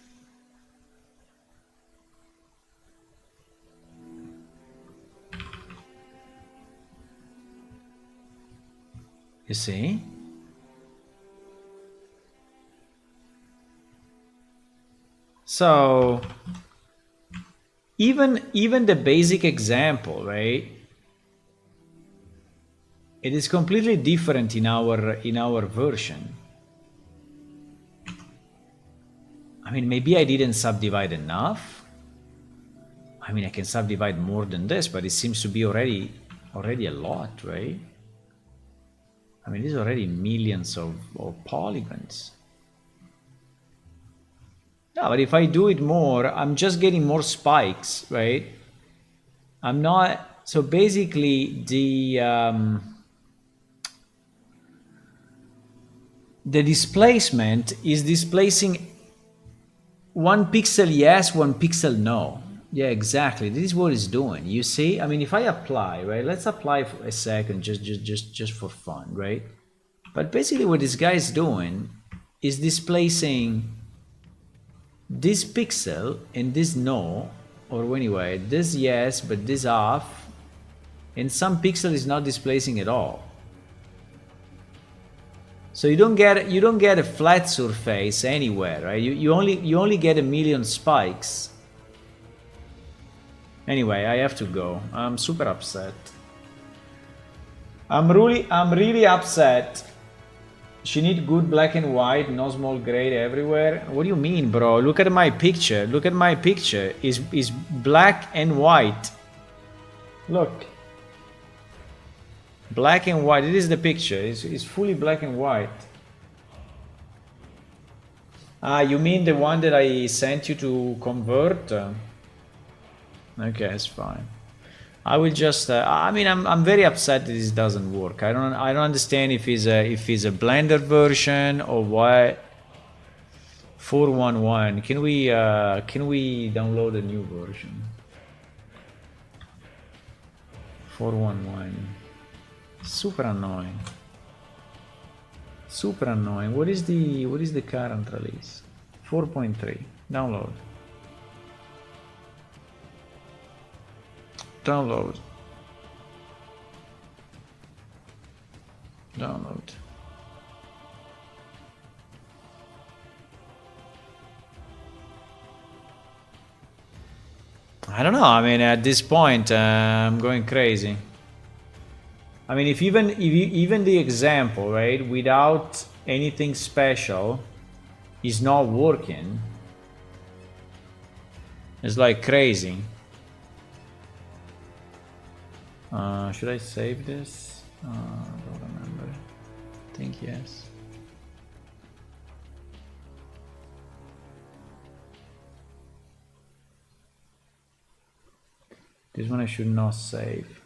you see? So even the basic example, right? It is completely different in our version. I mean, maybe I didn't subdivide enough. I mean, I can subdivide more than this, but it seems to be already a lot, right? I mean, there's already millions of polygons. No, but if I do it more, I'm just getting more spikes, right? I'm not... So basically, the displacement is displacing one pixel yes, one pixel no. Yeah, exactly. This is what it's doing. You see? I mean, if I apply, right? Let's apply for a second, just for fun, right? But basically what this guy is doing is displacing this pixel and this no, or anyway, this yes, but this off, and some pixel is not displacing at all. So you don't get a flat surface anywhere, right? You only get a million spikes. Anyway, I have to go. I'm super upset. I'm really upset. She need good black and white, no small gray everywhere. What do you mean, bro? Look at my picture. Look at my picture. Is black and white. Look. Black and white. It is the picture. It's fully black and white. Ah, you mean the one that I sent you to convert? Okay, it's fine. I will just. I mean, I'm very upset that this doesn't work. I don't understand if it's a Blender version or what. 411. Can we download a new version? 411. Super annoying. Super annoying. What is the current release? 4.3. Download. Download. Download. I don't know. I mean, at this point, I'm going crazy. I mean, if even the example, right, without anything special, is not working, it's like crazy. Should I save this? I don't remember. I think yes. This one I should not save.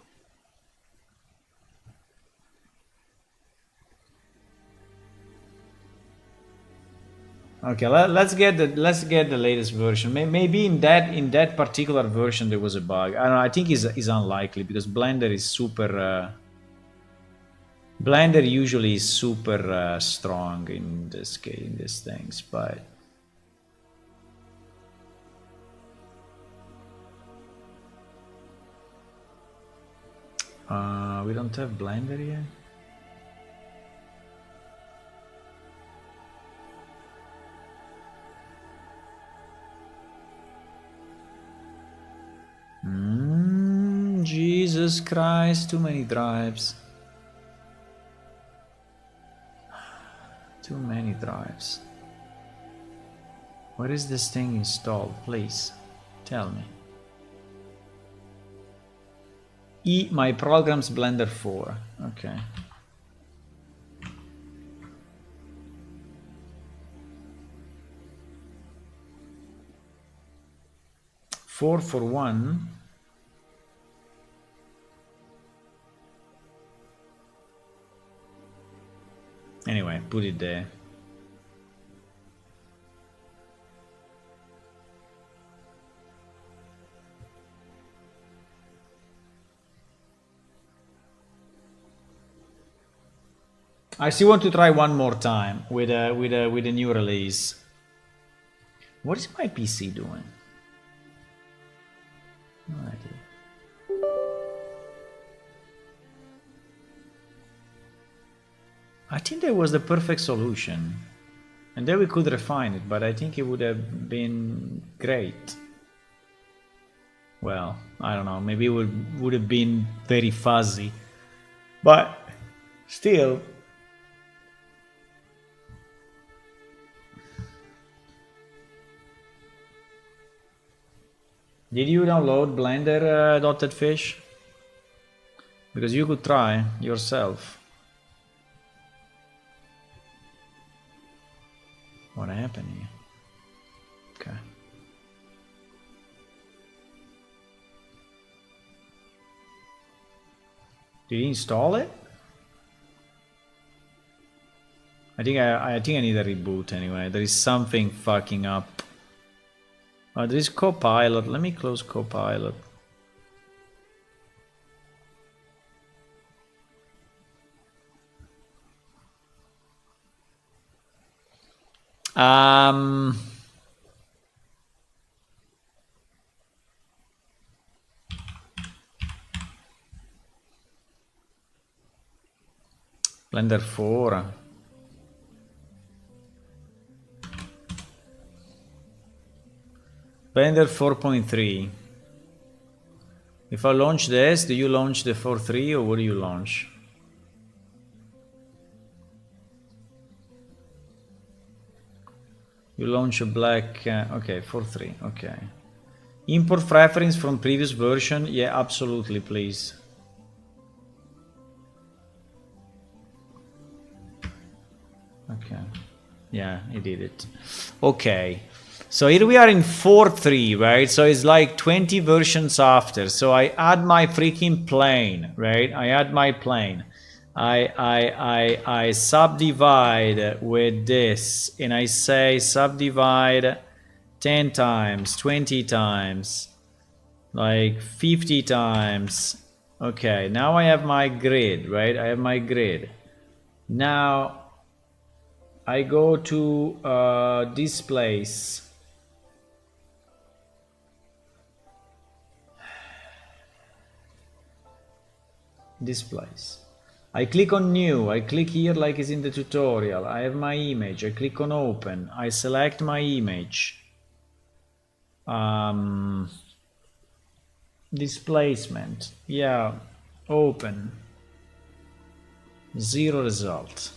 Okay, let's get the latest version. Maybe in that particular version there was a bug. I don't know. I think is unlikely because Blender is super. Blender usually is super strong in this case, in these things, but. We don't have Blender yet. Jesus Christ, too many drives. Too many drives. Where is this thing installed? Please, tell me. My program's Blender 4. Okay. Four for one. Anyway, put it there. I still want to try one more time with a new release. What is my PC doing? No idea. I think that was the perfect solution. And then we could refine it, but I think it would have been great. Well, I don't know, maybe it would have been very fuzzy. But still. Did you download Blender Dotted Fish? Because you could try yourself. What happened here? Okay. Did you install it? I think I need a reboot anyway. There is something fucking up. There is Copilot. Let me close Copilot. Blender 4. Blender 4.3. If I launch this, do you launch the 4.3 or what do you launch? You launch a black, okay, 4.3, okay. Import preference from previous version, yeah, absolutely, please. Okay, yeah, he did it. Okay, so here we are in 4.3, right? So it's like 20 versions after. So I add my freaking plane, right? I add my plane. I subdivide with this and I say subdivide 10 times, 20 times, like 50 times. Okay, now I have my grid, right? I have my grid. Now I go to this place. This place. I click on new, I click here like it's in the tutorial, I have my image, I click on open, I select my image. Displacement, yeah, open, 0 result.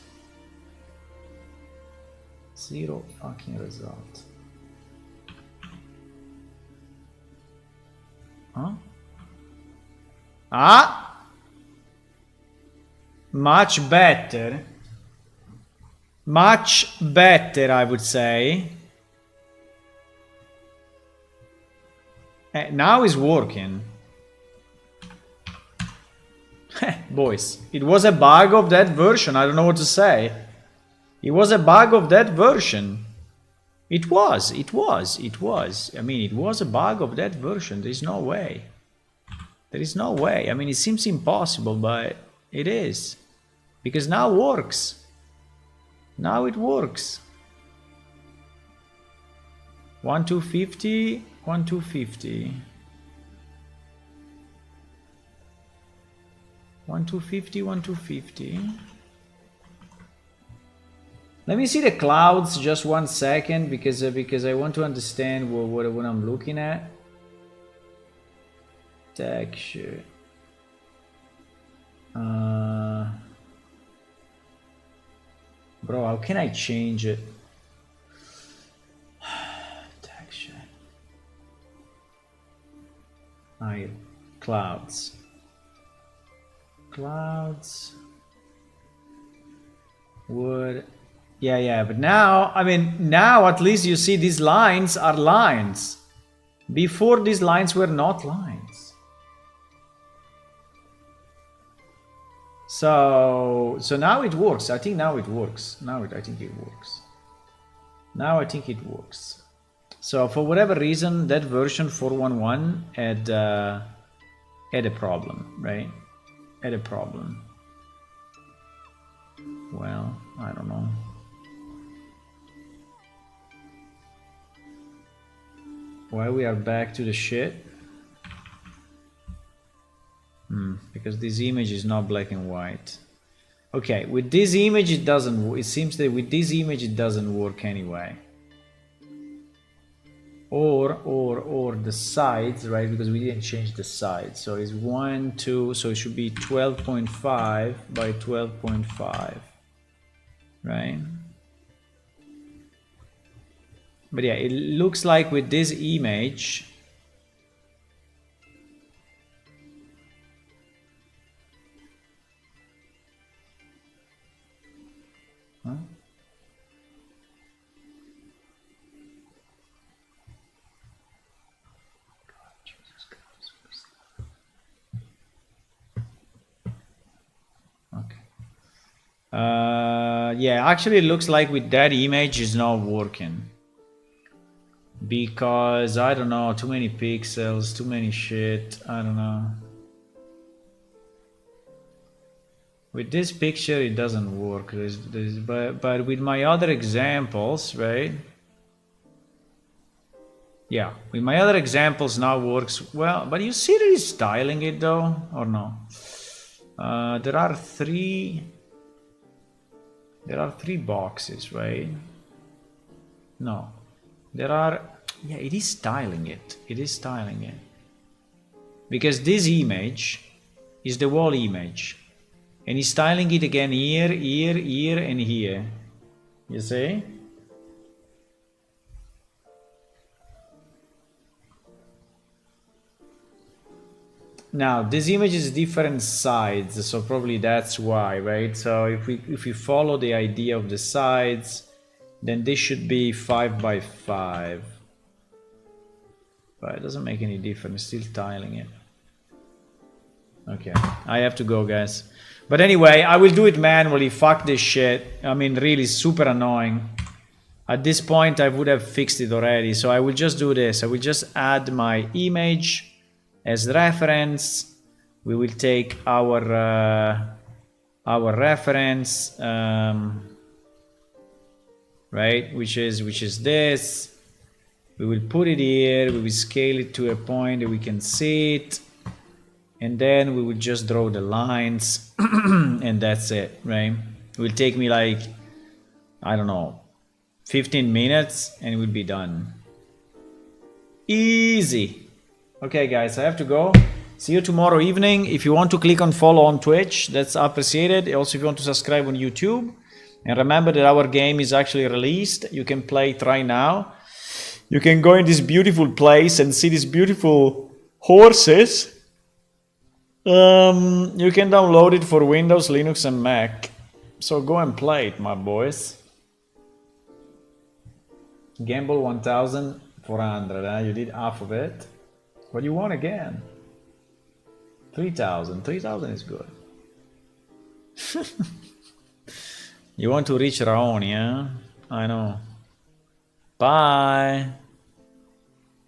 0 fucking result. Huh? Ah! Much better. Much better, I would say. Now it's working. Boys, it was a bug of that version. I don't know what to say. It was a bug of that version. It was. I mean, it was a bug of that version. There is no way. There is no way. I mean, it seems impossible, but it is. Because now it works. Now it works. 1250, 1250. 1250, 1250. Let me see the clouds just 1 second because I want to understand what I'm looking at. Texture. Bro, how can I change it? Texture. Clouds. Clouds. Wood. Yeah, but now, I mean, now at least you see these lines are lines. Before these lines were not lines. So now it works. I think now it works. I think it works. Now I think it works. So for whatever reason, that version 4.11 had a problem, right? Had a problem. Well, I don't know. Well, we are back to the shit. Because this image is not black and white. Okay, with this image it doesn't. It seems that with this image it doesn't work anyway. Or the sides, right? Because we didn't change the sides. So it's 1, 2. So it should be 12.5 by 12.5, right? But yeah, it looks like with this image. Huh? Okay. Yeah, actually it looks like with that image is not working. Because, I don't know, too many pixels, too many shit, I don't know. With this picture it doesn't work, but with my other examples, right? Yeah, with my other examples now works well, but you see that it's styling it though, or no? There are three boxes, right? No. There are, yeah, it is styling it. It is styling it. Because this image is the wall image. And he's styling it again here, here, here, and here. You see? Now, this image is different sides, so probably that's why, right? So if we follow the idea of the sides, then this should be 5 by 5. But it doesn't make any difference, still tiling it. Okay, I have to go, guys. But anyway, I will do it manually, fuck this shit. I mean, really super annoying. At this point, I would have fixed it already, so I will just do this. I will just add my image as reference. We will take our reference, right, which is this. We will put it here. We will scale it to a point that we can see it, and then we will just draw the lines and that's it, right? It will take me like, I don't know, 15 minutes and it will be done. Easy. Okay guys, I have to go. See you tomorrow evening. If you want to click on follow on Twitch, that's appreciated. Also, if you want to subscribe on YouTube. And remember that our game is actually released. You can play it right now. You can go in this beautiful place and see these beautiful horses. You can download it for Windows, Linux and Mac. So go and play it, my boys. Gamble 1,400, huh? You did half of it. But you won again. 3,000. 3,000 is good. You want to reach Raoni, huh? I know. Bye.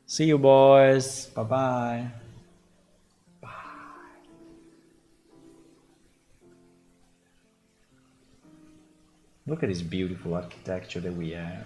See you, boys. Bye-bye. Bye. Look at this beautiful architecture that we have.